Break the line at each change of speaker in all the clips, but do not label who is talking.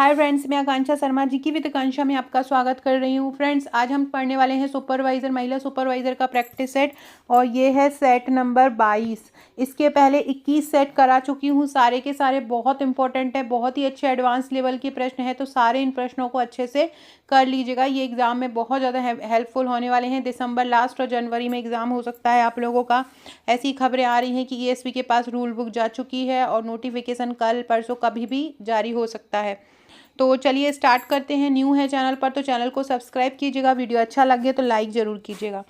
Hi friends, मैं आकांक्षा शर्मा जी की with आकांक्षा में आपका स्वागत कर रही हूँ। फ्रेंड्स, आज हम पढ़ने वाले हैं सुपरवाइज़र, महिला सुपरवाइज़र का प्रैक्टिस सेट और ये है सेट नंबर 22। इसके पहले 21 सेट करा चुकी हूँ। सारे के सारे बहुत इंपॉर्टेंट है, बहुत ही अच्छे एडवांस लेवल के प्रश्न हैं, तो सारे इन प्रश्नों को अच्छे से कर लीजिएगा। ये एग्ज़ाम में बहुत ज़्यादा हेल्पफुल होने वाले हैं। दिसंबर लास्ट और जनवरी में एग्ज़ाम हो सकता है आप लोगों का। ऐसी खबरें आ रही हैं कि ईएसपी के पास रूल बुक जा चुकी है और नोटिफिकेशन कल परसों कभी भी जारी हो सकता है। तो चलिए स्टार्ट करते हैं। न्यू है चैनल पर तो चैनल को सब्सक्राइब कीजिएगा। वीडियो अच्छा लगे तो लाइक ज़रूर कीजिएगा।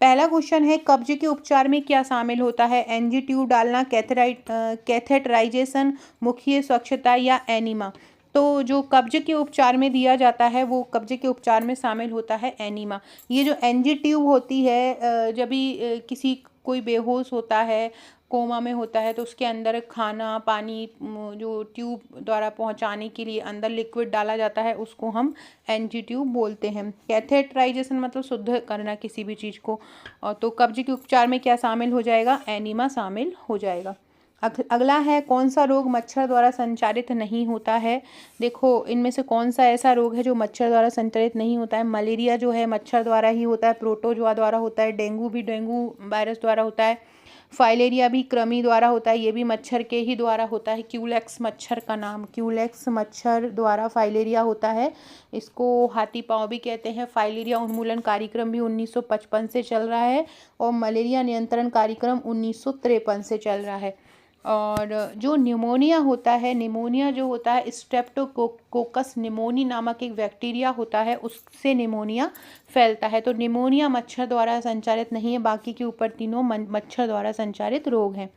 पहला क्वेश्चन है, कब्ज के उपचार में क्या शामिल होता है? एनजी ट्यूब डालना, कैथेटराइजेशन, मुखीय स्वच्छता या एनीमा? तो जो कब्ज के उपचार में दिया जाता है वो कब्ज के उपचार में शामिल होता है एनीमा। ये जो एनजी ट्यूब होती है, जब भी किसी कोई बेहोश होता है, कोमा में होता है, तो उसके अंदर खाना पानी जो ट्यूब द्वारा पहुंचाने के लिए अंदर लिक्विड डाला जाता है उसको हम एनजी ट्यूब बोलते हैं। कैथेटराइजेशन मतलब शुद्ध करना किसी भी चीज़ को। और तो कब्ज के उपचार में क्या शामिल हो जाएगा? एनीमा शामिल हो जाएगा। अगला है, कौन सा रोग मच्छर द्वारा संचारित नहीं होता है? देखो, इनमें से कौन सा ऐसा रोग है जो मच्छर द्वारा संचारित नहीं होता है? मलेरिया जो है मच्छर द्वारा ही होता है, प्रोटोजोआ द्वारा होता है। डेंगू भी डेंगू वायरस द्वारा होता है। फाइलेरिया भी कृमि द्वारा होता है, ये भी मच्छर के ही द्वारा होता है। क्यूलेक्स मच्छर का नाम, क्यूलेक्स मच्छर द्वारा फाइलेरिया होता है। इसको हाथी पाँव भी कहते हैं। फाइलेरिया उन्मूलन कार्यक्रम भी 1955 से चल रहा है और मलेरिया नियंत्रण कार्यक्रम 1953 से चल रहा है। और जो निमोनिया होता है, निमोनिया जो होता है स्ट्रेप्टोकोकस निमोनी नामक एक बैक्टीरिया होता है, उससे निमोनिया फैलता है। तो निमोनिया मच्छर द्वारा संचारित नहीं है, बाकी के ऊपर तीनों मच्छर द्वारा संचारित रोग हैं।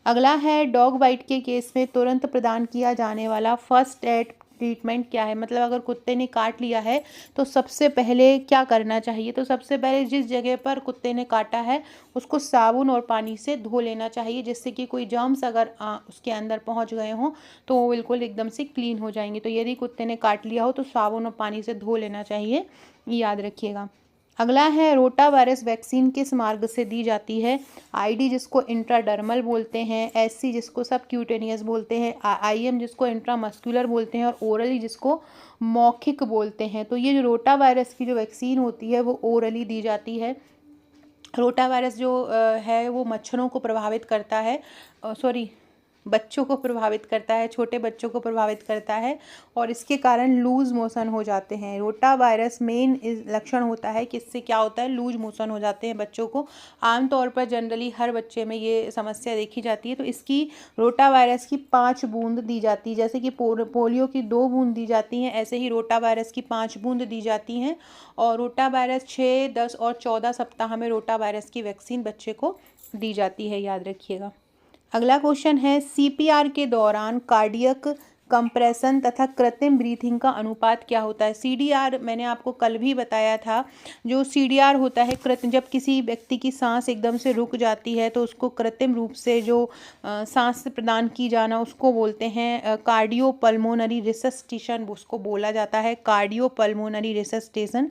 अगला है, डॉग बाइट के केस में तुरंत प्रदान किया जाने वाला फर्स्ट एड ट्रीटमेंट क्या है? मतलब अगर कुत्ते ने काट लिया है तो सबसे पहले क्या करना चाहिए? तो सबसे पहले जिस जगह पर कुत्ते ने काटा है उसको साबुन और पानी से धो लेना चाहिए, जिससे कि कोई जर्म्स अगर उसके अंदर पहुंच गए हों तो वो बिल्कुल एकदम से क्लीन हो जाएंगे। तो यदि कुत्ते ने काट लिया हो तो साबुन और पानी से धो लेना चाहिए, याद रखिएगा। अगला है, रोटा वायरस वैक्सीन किस मार्ग से दी जाती है? आईडी जिसको इंट्राडर्मल बोलते हैं, एससी जिसको सब क्यूटेनियस बोलते हैं, आईएम जिसको इंट्रामस्कुलर बोलते हैं और ओरली जिसको मौखिक बोलते हैं। तो ये जो रोटा वायरस की जो वैक्सीन होती है वो ओरली दी जाती है। रोटा वायरस जो है वो मच्छरों को प्रभावित करता है, सॉरी बच्चों को प्रभावित करता है, छोटे बच्चों को प्रभावित करता है और इसके कारण लूज मोशन हो जाते हैं। रोटा वायरस मेन लक्षण होता है कि इससे क्या होता है, लूज मोशन हो जाते हैं बच्चों को। आमतौर पर जनरली हर बच्चे में ये समस्या देखी जाती है। तो इसकी रोटा वायरस की 5 बूंद दी जाती है। जैसे कि पोलियो की 2 बूंद दी जाती हैं, ऐसे ही रोटा वायरस की 5 बूंद दी जाती हैं। और रोटा वायरस 6, 10 और 14 सप्ताह में रोटा वायरस की वैक्सीन बच्चे को दी जाती है, याद रखिएगा। अगला क्वेश्चन है, सीपीआर के दौरान कार्डियक कंप्रेशन तथा कृत्रिम ब्रीथिंग का अनुपात क्या होता है? सीडीआर मैंने आपको कल भी बताया था। जो सीडीआर होता है, जब किसी व्यक्ति की सांस एकदम से रुक जाती है तो उसको कृत्रिम रूप से जो सांस प्रदान की जाना उसको बोलते हैं कार्डियोपल्मोनरी रिसस्टेशन, उसको बोला जाता है कार्डियोपल्मोनरी रिसस्टेशन।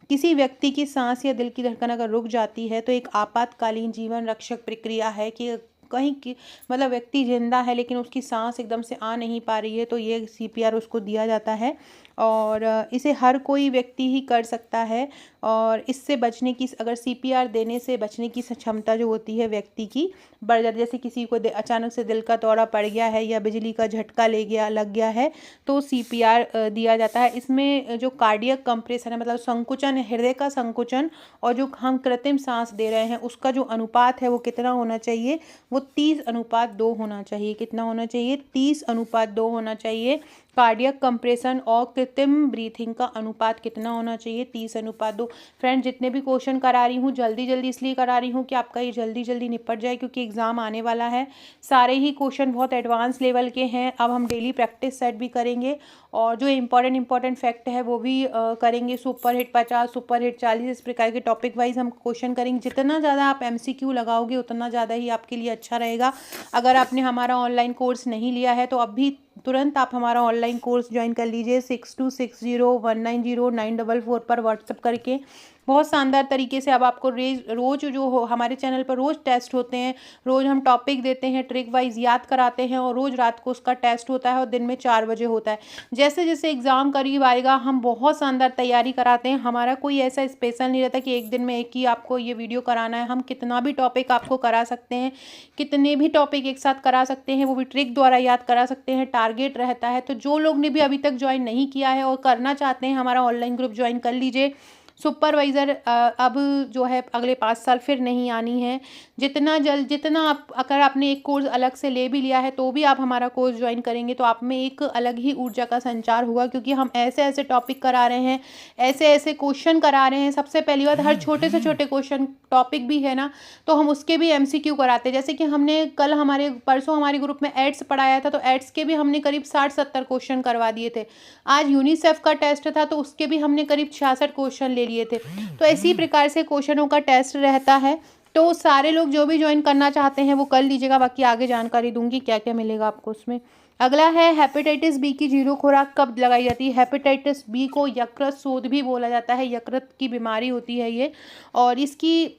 किसी व्यक्ति की सांस या दिल की धड़कन अगर रुक जाती है तो एक आपातकालीन जीवन रक्षक प्रक्रिया है कि कहीं की मतलब व्यक्ति जिंदा है लेकिन उसकी सांस एकदम से आ नहीं पा रही है, तो ये सीपीआर उसको दिया जाता है और इसे हर कोई व्यक्ति ही कर सकता है। और इससे बचने की, अगर सीपीआर देने से बचने की क्षमता जो होती है व्यक्ति की बढ़ जाती है। जैसे किसी को अचानक से दिल का दौरा पड़ गया है या बिजली का झटका लग गया है तो सीपीआर दिया जाता है। इसमें जो कार्डियक कंप्रेशन है, मतलब संकुचन, हृदय का संकुचन और जो हम कृत्रिम सांस दे रहे हैं उसका जो अनुपात है वो कितना होना चाहिए? वो 30:2 होना चाहिए। कितना होना चाहिए? 30:2 होना चाहिए। कार्डियक कंप्रेशन और कृत्रिम ब्रीथिंग का अनुपात कितना होना चाहिए? 30:2। फ्रेंड, जितने भी क्वेश्चन करा रही हूँ जल्दी जल्दी इसलिए करा रही हूँ कि आपका ये जल्दी जल्दी निपट जाए, क्योंकि एग्ज़ाम आने वाला है। सारे ही क्वेश्चन बहुत एडवांस लेवल के हैं। अब हम डेली प्रैक्टिस सेट भी करेंगे और जो इम्पॉर्टेंट फैक्ट है वो भी करेंगे। सुपर हिट 50, सुपर हिट 40, इस प्रकार के टॉपिक वाइज हम क्वेश्चन करेंगे। जितना ज़्यादा आप एमसीक्यू लगाओगे उतना ज़्यादा ही आपके लिए अच्छा रहेगा। अगर आपने हमारा ऑनलाइन कोर्स नहीं लिया है तो अब भी तुरंत आप हमारा ऑनलाइन कोर्स ज्वाइन कर लीजिए 6260190944 पर व्हाट्सएप करके। बहुत शानदार तरीके से अब आपको रोज़ जो हो हमारे चैनल पर रोज़ टेस्ट होते हैं, रोज़ हम टॉपिक देते हैं, ट्रिक वाइज याद कराते हैं और रोज़ रात को उसका टेस्ट होता है और दिन में 4 बजे होता है। जैसे जैसे एग्ज़ाम करीब आएगा हम बहुत शानदार तैयारी कराते हैं। हमारा कोई ऐसा स्पेशल नहीं रहता कि एक दिन में एक ही आपको ये वीडियो कराना है। हम कितना भी टॉपिक आपको करा सकते हैं, कितने भी टॉपिक एक साथ करा सकते हैं, वो भी ट्रिक द्वारा याद करा सकते हैं। टारगेट रहता है। तो जो लोग ने भी अभी तक ज्वाइन नहीं किया है और करना चाहते हैं हमारा ऑनलाइन ग्रुप ज्वाइन कर लीजिए। सुपरवाइज़र अब जो है अगले 5 साल फिर नहीं आनी है। जितना आप अगर आपने एक कोर्स अलग से ले भी लिया है तो भी आप हमारा कोर्स ज्वाइन करेंगे तो आप में एक अलग ही ऊर्जा का संचार होगा, क्योंकि हम ऐसे ऐसे टॉपिक करा रहे हैं, ऐसे ऐसे क्वेश्चन करा रहे हैं। सबसे पहली बात, हर छोटे से छोटे क्वेश्चन टॉपिक भी है ना तो हम उसके भी MCQ कराते हैं। जैसे कि हमने परसों हमारे ग्रुप में एड्स पढ़ाया था तो एड्स के भी हमने करीब 60-70 क्वेश्चन करवा दिए थे। आज यूनिसेफ का टेस्ट था तो उसके भी हमने करीब 66 क्वेश्चन ले लिए थे। तो इसी प्रकार से क्वेश्चनों का टेस्ट रहता है। तो सारे लोग जो भी ज्वाइन करना चाहते हैं वो कर लीजिएगा। बाकी आगे जानकारी दूंगी क्या क्या मिलेगा आपको उसमें। अगला है हेपेटाइटिस बी की 0 खुराक कब लगाई जाती है। हेपेटाइटिस बी को यकृत शोथ भी बोला जाता है। यकृत की बीमारी होती है ये, और इसकी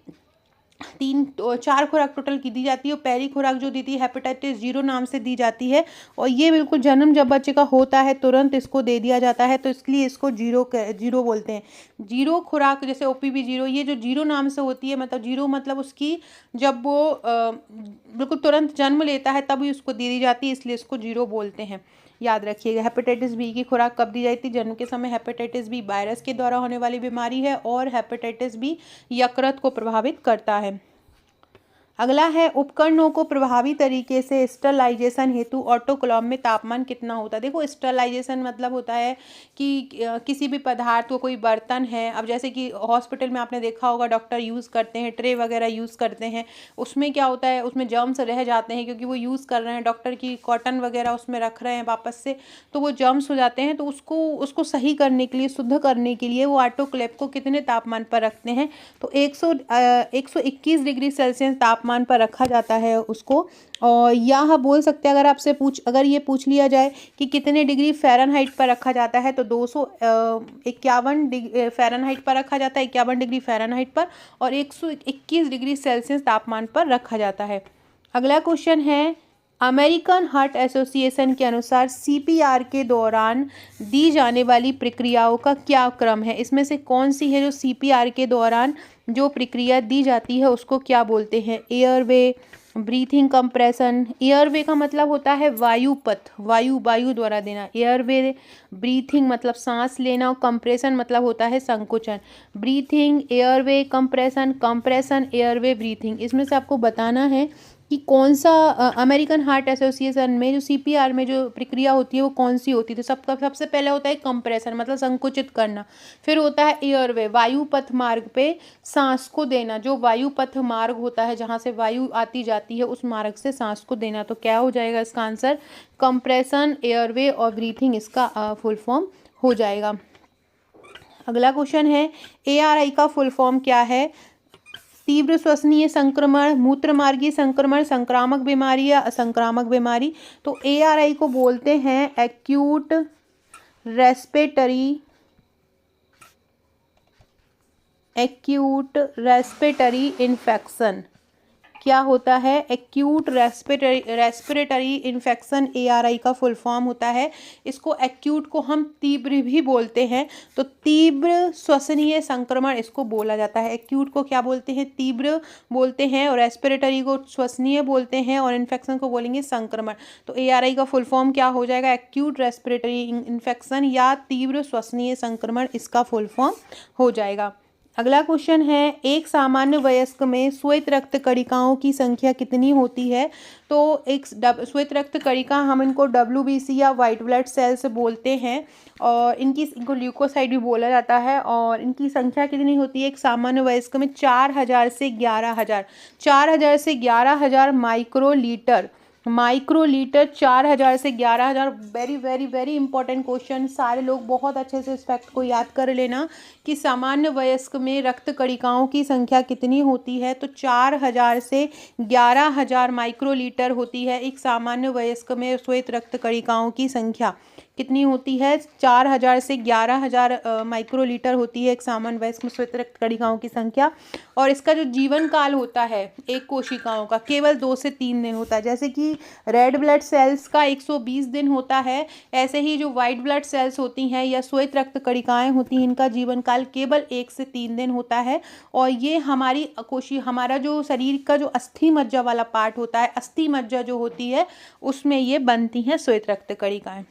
4 खुराक टोटल की दी जाती है। और पहली खुराक जो दी थी हेपेटाइटिस 0 नाम से दी जाती है, और ये बिल्कुल जन्म जब बच्चे का होता है तुरंत इसको दे दिया जाता है, तो इसलिए इसको जीरो बोलते हैं। 0 खुराक जैसे OPV 0, ये जो 0 नाम से होती है, मतलब 0 मतलब उसकी जब वो बिल्कुल तुरंत जन्म लेता है तब ही उसको दे दी जाती है, इसलिए इसको 0 बोलते हैं। याद रखिएगा। हेपेटाइटिस बी की खुराक कब दी जाती है। जन्म के समय। हेपेटाइटिस बी वायरस के द्वारा होने वाली बीमारी है और हेपेटाइटिस बी यकृत को प्रभावित करता है। अगला है उपकरणों को प्रभावी तरीके से स्टरलाइजेशन हेतु ऑटोक्लेव में तापमान कितना होता है। देखो स्टरलाइजेशन मतलब होता है कि किसी भी पदार्थ को, कोई बर्तन है, अब जैसे कि हॉस्पिटल में आपने देखा होगा डॉक्टर यूज़ करते हैं, ट्रे वगैरह यूज़ करते हैं, उसमें क्या होता है, उसमें जर्म्स रह जाते हैं क्योंकि वो यूज़ कर रहे हैं, डॉक्टर की कॉटन वगैरह उसमें रख रहे हैं वापस से, तो वो जर्म्स हो जाते हैं। तो उसको सही करने के लिए, शुद्ध करने के लिए वो ऑटोक्लेव को कितने तापमान पर रखते हैं, तो 121 डिग्री सेल्सियस तापमान पर रखा जाता है उसको। और यह बोल सकते हैं अगर ये पूछ लिया जाए कि कितने डिग्री फ़ारेनहाइट पर रखा जाता है, तो 251 डिग्री फ़ारेनहाइट पर रखा जाता है, 51 डिग्री फ़ारेनहाइट पर, और 121 डिग्री सेल्सियस तापमान पर रखा जाता है। अगला क्वेश्चन है, अमेरिकन हार्ट एसोसिएशन के अनुसार CPR के दौरान दी जाने वाली प्रक्रियाओं का क्या क्रम है। इसमें से कौन सी है जो CPR के दौरान जो प्रक्रिया दी जाती है उसको क्या बोलते हैं। Airway, breathing compression. एयरवे का मतलब होता है वायुपथ, वायु द्वारा देना। एयरवे, ब्रीथिंग मतलब सांस लेना, और कंप्रेशन मतलब होता है संकुचन। Breathing, airway, compression, airway, breathing. इसमें से आपको बताना है कि कौन सा अमेरिकन हार्ट एसोसिएशन में जो CPR में जो प्रक्रिया होती है वो कौन सी होती है। तो सबसे पहले होता है कंप्रेशन मतलब संकुचित करना, फिर होता है एयरवे, वायु पथ मार्ग पे सांस को देना, जो वायु पथ मार्ग होता है जहाँ से वायु आती जाती है उस मार्ग से सांस को देना। तो क्या हो जाएगा इसका आंसर, कंप्रेशन, एयरवे और ब्रीथिंग इसका फुल फॉर्म हो जाएगा। अगला क्वेश्चन है, ARI का फुल फॉर्म क्या है। तीव्र श्वसनीय संक्रमण, मूत्रमार्गीय संक्रमण, संक्रामक बीमारी या असंक्रामक बीमारी। तो ARI को बोलते हैं एक्यूट रेस्पिरेटरी इन्फेक्शन। क्या होता है, एक्यूट रेस्पिरेटरी इन्फेक्शन ARI का फुल फॉर्म होता है। इसको एक्यूट को हम तीव्र भी बोलते हैं, तो तीव्र श्वसनीय संक्रमण इसको बोला जाता है। एक्यूट को क्या बोलते हैं, तीव्र बोलते हैं, और रेस्पिरेटरी को श्वसनीय बोलते हैं, और इन्फेक्शन को बोलेंगे संक्रमण। तो ARI का फुल फॉर्म क्या हो जाएगा, एक्यूट रेस्पिरेटरी इन्फेक्शन या तीव्र श्वसनीय संक्रमण इसका फुल फॉर्म हो जाएगा। अगला क्वेश्चन है, एक सामान्य वयस्क में श्वेत रक्त कणिकाओं की संख्या कितनी होती है। तो एक श्वेत रक्त कणिका हम इनको WBC या वाइट ब्लड सेल्स बोलते हैं, और इनको ल्यूकोसाइट भी बोला जाता है, और इनकी संख्या कितनी होती है एक सामान्य वयस्क में, 4000 से 11000 माइक्रोलीटर माइक्रोलीटर 4000 से 11000। Very very very important question. सारे लोग बहुत अच्छे से इस फैक्ट को याद कर लेना कि सामान्य वयस्क में रक्त कणिकाओं की संख्या कितनी होती है। तो 4000 से 11000 माइक्रोलीटर होती है एक सामान्य वयस्क में श्वेत रक्त कणिकाओं की संख्या। कितनी होती है? 4000 से 11000 माइक्रोलीटर होती है एक सामान्य वयस्क में श्वेत रक्त कणिकाओं की संख्या। और इसका जो जीवन काल होता है एक कोशिकाओं का केवल 2 से 3 दिन होता है। जैसे कि रेड ब्लड सेल्स का 120 दिन होता है, ऐसे ही जो वाइट ब्लड सेल्स होती हैं या श्वेत रक्त कणिकाएं होती हैं इनका जीवन काल केवल 1 से 3 दिन होता है। और ये हमारा जो शरीर का जो अस्थि मज्जा वाला पार्ट होता है, अस्थि मज्जा जो होती है उसमें ये बनती हैं श्वेत रक्त कणिकाएं।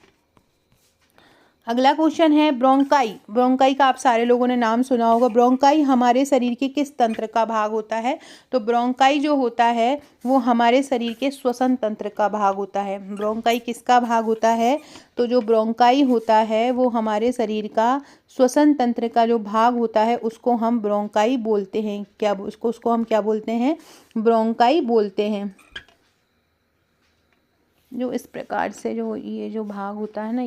अगला क्वेश्चन है ब्रोंकाई। ब्रोंकाई का आप सारे लोगों ने नाम सुना होगा। ब्रोंकाई हमारे शरीर के किस तंत्र का भाग होता है? तो ब्रोंकाई जो होता है वो हमारे शरीर के श्वसन तंत्र का भाग होता है। ब्रोंकाई किसका भाग होता है? तो जो ब्रोंकाई होता है वो हमारे शरीर का श्वसन तंत्र का जो भाग होता है उसको हम ब्रोंकाई बोलते हैं। क्या उसको हम क्या बोलते हैं? ब्रोंकाई बोलते हैं। जो इस प्रकार से जो ये जो भाग होता है ना,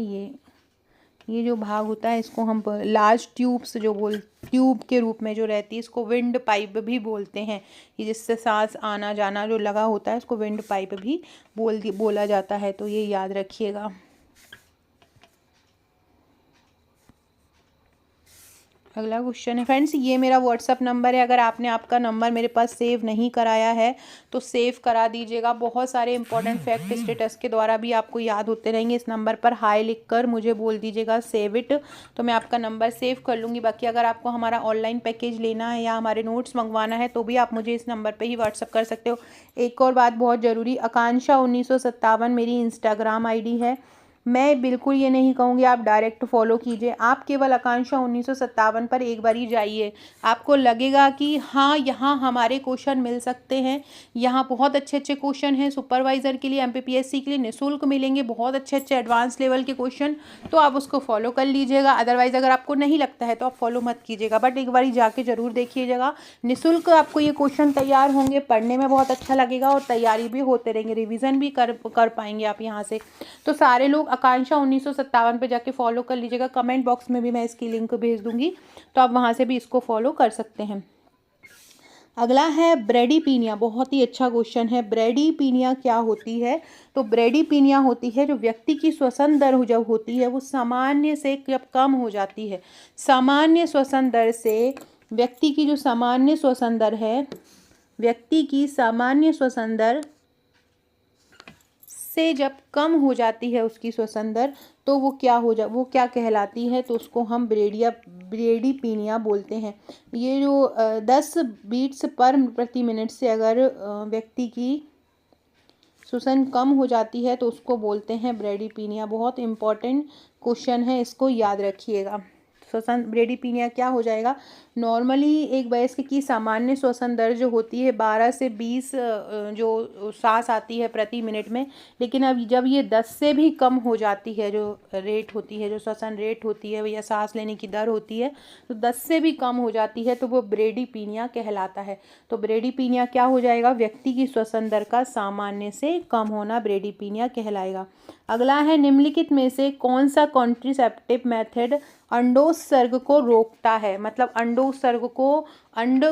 ये जो भाग होता है इसको हम लार्ज ट्यूब्स ट्यूब के रूप में जो रहती है इसको विंड पाइप भी बोलते हैं। ये जिससे सांस आना जाना जो लगा होता है इसको विंड पाइप भी बोला जाता है। तो ये याद रखिएगा। अगला क्वेश्चन है फ्रेंड्स, ये मेरा व्हाट्सअप नंबर है। अगर आपने आपका नंबर मेरे पास सेव नहीं कराया है तो सेव करा दीजिएगा। बहुत सारे इंपॉर्टेंट फैक्ट स्टेटस के द्वारा भी आपको याद होते रहेंगे। इस नंबर पर हाय लिखकर मुझे बोल दीजिएगा सेव इट, तो मैं आपका नंबर सेव कर लूँगी। बाकी अगर आपको हमारा ऑनलाइन पैकेज लेना है या हमारे नोट्स मंगवाना है तो भी आप मुझे इस नंबर पर ही व्हाट्सअप कर सकते हो। एक और बात बहुत ज़रूरी, आकांक्षा 1957 मेरी इंस्टाग्राम ID है। मैं बिल्कुल ये नहीं कहूँगी आप डायरेक्ट फॉलो कीजिए, आप केवल आकांक्षा 1957 पर एक बार ही जाइए। आपको लगेगा कि हाँ यहाँ हमारे क्वेश्चन मिल सकते हैं, यहाँ बहुत अच्छे अच्छे क्वेश्चन हैं सुपरवाइज़र के लिए, MPPSC के लिए निःशुल्क मिलेंगे बहुत अच्छे अच्छे एडवांस लेवल के क्वेश्चन, तो आप उसको फॉलो कर लीजिएगा। अदरवाइज़ अगर आपको नहीं लगता है तो आप फॉलो मत कीजिएगा, बट एक बार जाके ज़रूर देखिएगा। निःशुल्क आपको ये क्वेश्चन तैयार होंगे, पढ़ने में बहुत अच्छा लगेगा और तैयारी भी होते रहेंगे, रिविज़न भी कर पाएंगे आप यहाँ से। तो सारे लोग आकांक्षा 1957 पे जाके फॉलो कर लीजिएगा। कमेंट बॉक्स में भी मैं इसकी लिंक भेज दूंगी, तो आप वहाँ से भी इसको फॉलो कर सकते हैं। अगला है ब्रेडीपीनिया। बहुत ही अच्छा क्वेश्चन है। ब्रेडीपीनिया क्या होती है? तो ब्रेडीपीनिया होती है जो व्यक्ति की श्वसन दर जब होती है वो सामान्य से जब कम हो जाती है, सामान्य श्वसन दर से व्यक्ति की जो सामान्य श्वसन दर है, व्यक्ति की सामान्य श्वसन दर से जब कम हो जाती है उसकी श्वसन दर, तो वो क्या कहलाती है? तो उसको हम ब्रेडीपीनिया बोलते हैं। ये जो 10 बीट्स पर प्रति मिनट से अगर व्यक्ति की श्वसन कम हो जाती है तो उसको बोलते हैं ब्रेडीपीनिया। बहुत इंपॉर्टेंट क्वेश्चन है, इसको याद रखिएगा। श्वसन ब्रेडीपीनिया क्या हो जाएगा? नॉर्मली एक वयस्क की सामान्य श्वसन दर जो होती है 12 से 20 जो सांस आती है प्रति मिनट में, लेकिन अब जब ये 10 से भी कम हो जाती है, जो रेट होती है, जो श्वसन रेट होती है या सांस लेने की दर होती है, तो 10 से भी कम हो जाती है तो वो ब्रेडीपीनिया कहलाता है। तो ब्रेडीपीनिया क्या हो जाएगा? व्यक्ति की श्वसन दर का सामान्य से कम होना ब्रेडीपीनिया कहलाएगा। अगला है निम्नलिखित में से कौन सा कॉन्ट्रिसेप्टिव मेथड अंडोत्सर्ग को रोकता है? मतलब अंड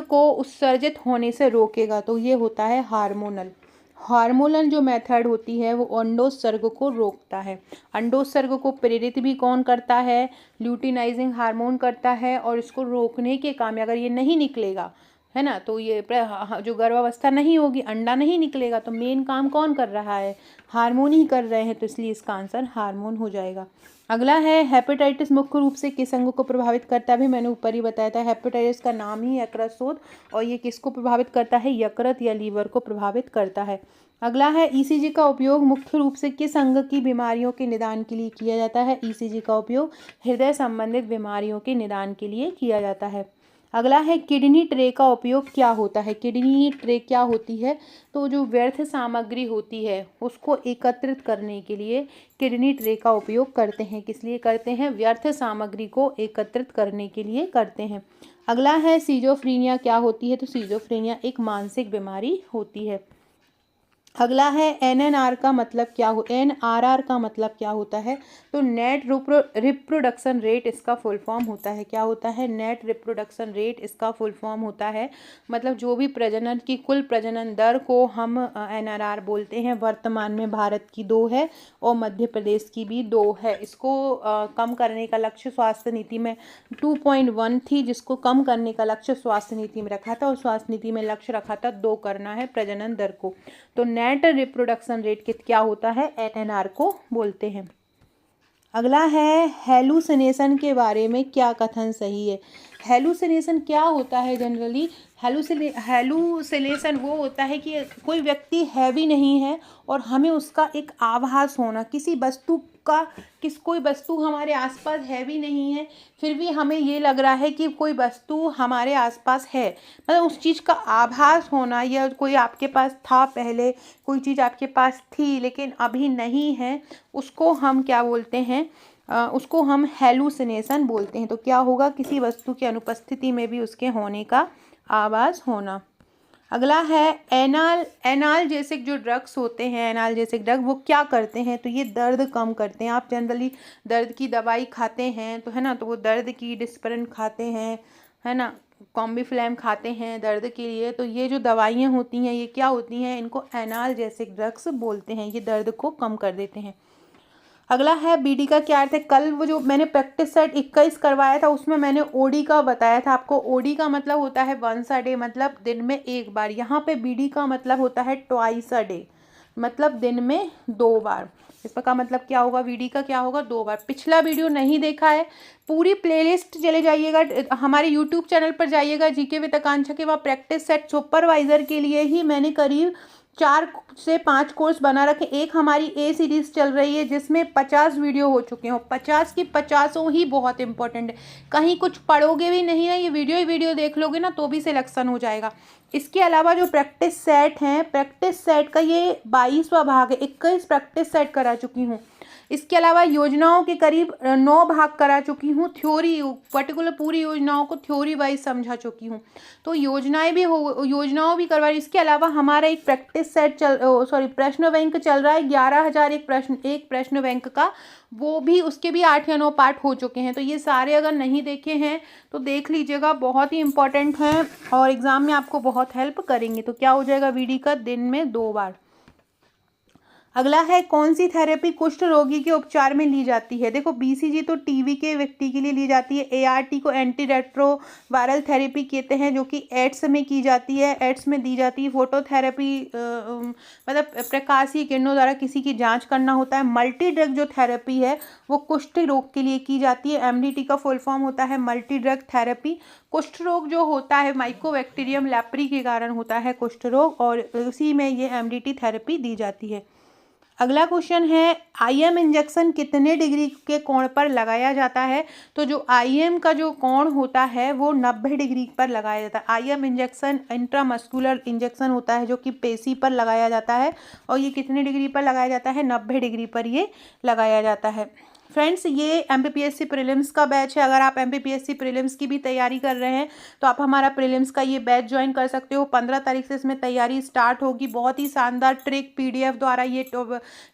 को उत्सर्जित होने से रोकेगा, तो ये होता है हार्मोनल जो मेथड होती है वो अंडोत्सर्ग को रोकता है। अंडोत्सर्ग को प्रेरित भी कौन करता है? ल्यूटिनाइजिंग हार्मोन करता है, और इसको रोकने के काम में अगर ये नहीं निकलेगा, है ना, तो ये जो गर्भावस्था नहीं होगी, अंडा नहीं निकलेगा, तो मेन काम कौन कर रहा है? हार्मोन ही कर रहे हैं, तो इसलिए इसका आंसर हार्मोन हो जाएगा। अगला है हेपेटाइटिस मुख्य रूप से किस अंग को प्रभावित करता है? भी मैंने ऊपर ही बताया था, हेपेटाइटिस का नाम ही यकृत शोथ, और ये किसको प्रभावित करता है? यकृत या लीवर को प्रभावित करता है। अगला है ECG का उपयोग मुख्य रूप से किस अंग की बीमारियों के निदान के लिए किया जाता है? ECG का उपयोग हृदय संबंधित बीमारियों के निदान के लिए किया जाता है। अगला है किडनी ट्रे का उपयोग क्या होता है? किडनी ट्रे क्या होती है? तो जो व्यर्थ सामग्री होती है उसको एकत्रित करने के लिए किडनी ट्रे का उपयोग करते हैं। किस लिए करते हैं? व्यर्थ सामग्री को एकत्रित करने के लिए करते हैं। अगला है सिजोफ्रेनिया क्या होती है? तो सिजोफ्रेनिया एक मानसिक बीमारी होती है। अगला है एनएनआर का मतलब क्या हो, एनआरआर का मतलब क्या होता है? तो नेट रिप्रोडक्शन रेट इसका फुल फॉर्म होता है। क्या होता है? नेट रिप्रोडक्शन रेट इसका फुल फॉर्म होता है। मतलब जो भी प्रजनन की कुल प्रजनन दर को हम एनआरआर बोलते हैं। वर्तमान में भारत की 2 है और मध्य प्रदेश की भी 2 है। इसको कम करने का लक्ष्य स्वास्थ्य नीति में 2.1 थी, जिसको कम करने का लक्ष्य स्वास्थ्य नीति में रखा था, और स्वास्थ्य नीति में लक्ष्य रखा था 2 करना है प्रजनन दर को। तो नेट रिप्रोडक्शन रेट क्या होता है? एनएनआर को बोलते हैं। अगला है हेलुसिनेशन के बारे में क्या कथन सही है? हेलुसिनेशन क्या होता है? जनरली हेलुसिनेशन वो होता है कि कोई व्यक्ति हैवी नहीं है और हमें उसका एक आभास होना, किसी वस्तु का, कोई वस्तु हमारे आसपास हैवी नहीं है, फिर भी हमें ये लग रहा है कि कोई वस्तु हमारे आसपास है। मतलब उस चीज़ का आभास होना, या कोई आपके पास था पहले, कोई चीज़ आपके पास थी लेकिन अभी नहीं है, उसको हम क्या बोलते हैं? उसको हम हेलुसिनेशन बोलते हैं। तो क्या होगा? किसी वस्तु की अनुपस्थिति में भी उसके होने का आभास होना। अगला है एनाल्जेसिक जो ड्रग्स होते हैं, एनाल्जेसिक ड्रग वो क्या करते हैं? तो ये दर्द कम करते हैं। आप जनरली दर्द की दवाई खाते हैं तो है ना, तो वो दर्द की डिस्परिन खाते हैं, है ना, कॉम्बीफ्लैम खाते हैं दर्द के लिए। तो ये जो दवाइयाँ होती हैं ये क्या होती हैं? इनको एनाल्जेसिक ड्रग्स बोलते हैं। ये दर्द को कम कर देते हैं। अगला है बीडी का क्या अर्थ है? कल वो जो मैंने प्रैक्टिस सेट 21 करवाया था उसमें मैंने ओडी का बताया था आपको। ओडी का मतलब होता है वंस अ डे, मतलब दिन में एक बार। यहाँ पे बीडी का मतलब होता है ट्वाइस अ डे, मतलब दिन में 2 बार। इसका मतलब क्या होगा? बीडी का क्या होगा? 2 बार। पिछला वीडियो नहीं देखा है, पूरी प्लेलिस्ट चले जाइएगा, हमारे यूट्यूब चैनल पर जाइएगा जीके विद आकांक्षा के। वहाँ प्रैक्टिस सेट सुपरवाइजर के लिए ही मैंने करीब 4 से 5 कोर्स बना रखे। एक हमारी ए सीरीज़ चल रही है जिसमें 50 वीडियो हो चुके हैं, 50 की 50 ही बहुत इंपॉर्टेंट है। कहीं कुछ पढ़ोगे भी नहीं है, ये वीडियो ही वीडियो देख लोगे ना तो भी सिलेक्शन हो जाएगा। इसके अलावा जो प्रैक्टिस सेट हैं, प्रैक्टिस सेट का ये 22वां भाग है। 21 प्रैक्टिस सेट करा चुकी हूँ। इसके अलावा योजनाओं के करीब 9 भाग करा चुकी हूँ। थ्योरी पर्टिकुलर पूरी योजनाओं को थ्योरी वाइज समझा चुकी हूँ। तो योजनाओं भी करवा रही। इसके अलावा हमारा एक प्रैक्टिस सेट प्रश्न बैंक चल रहा है। 11,000 एक प्रश्न बैंक का, वो भी, उसके भी 8 या 9 पार्ट हो चुके हैं। तो ये सारे अगर नहीं देखे हैं तो देख लीजिएगा, बहुत ही इंपॉर्टेंट हैं और एग्ज़ाम में आपको बहुत हेल्प करेंगे। तो क्या हो जाएगा? वीडी का दिन में 2 बार। अगला है कौन सी थेरेपी कुष्ठ रोगी के उपचार में ली जाती है? देखो, बीसीजी तो टीबी के व्यक्ति के लिए ली जाती है। एआरटी को एंटी रेट्रोवायरल थेरेपी कहते हैं, जो कि एड्स में की जाती है, एड्स में दी जाती है। फोटोथेरेपी मतलब प्रकाशीय किरणों द्वारा किसी की जांच करना होता है। मल्टी ड्रग जो थेरेपी है वो कुष्ठ रोग के लिए की जाती है। एमडीटी का फुल फॉर्म होता है मल्टी ड्रग थेरेपी। कुष्ठ रोग जो होता है माइकोबैक्टीरियम लेप्री के कारण होता है कुष्ठ रोग, और उसी में ये एमडीटी थेरेपी दी जाती है। अगला क्वेश्चन है आईएम इंजेक्शन कितने डिग्री के कोण पर लगाया जाता है? तो जो आईएम का जो कोण होता है वो 90 डिग्री पर लगाया जाता है। आईएम इंजेक्शन इंट्रामस्कुलर इंजेक्शन होता है जो कि पेशी पर लगाया जाता है, और ये कितने डिग्री पर लगाया जाता है? 90 डिग्री पर ये लगाया जाता है। फ्रेंड्स, ये एमपीपीएससी प्रीलिम्स का बैच है। अगर आप एमपीपीएससी प्रीलिम्स की भी तैयारी कर रहे हैं तो आप हमारा प्रीलिम्स का ये बैच ज्वाइन कर सकते हो। 15 तारीख से इसमें तैयारी स्टार्ट होगी। बहुत ही शानदार ट्रिक पीडीएफ द्वारा ये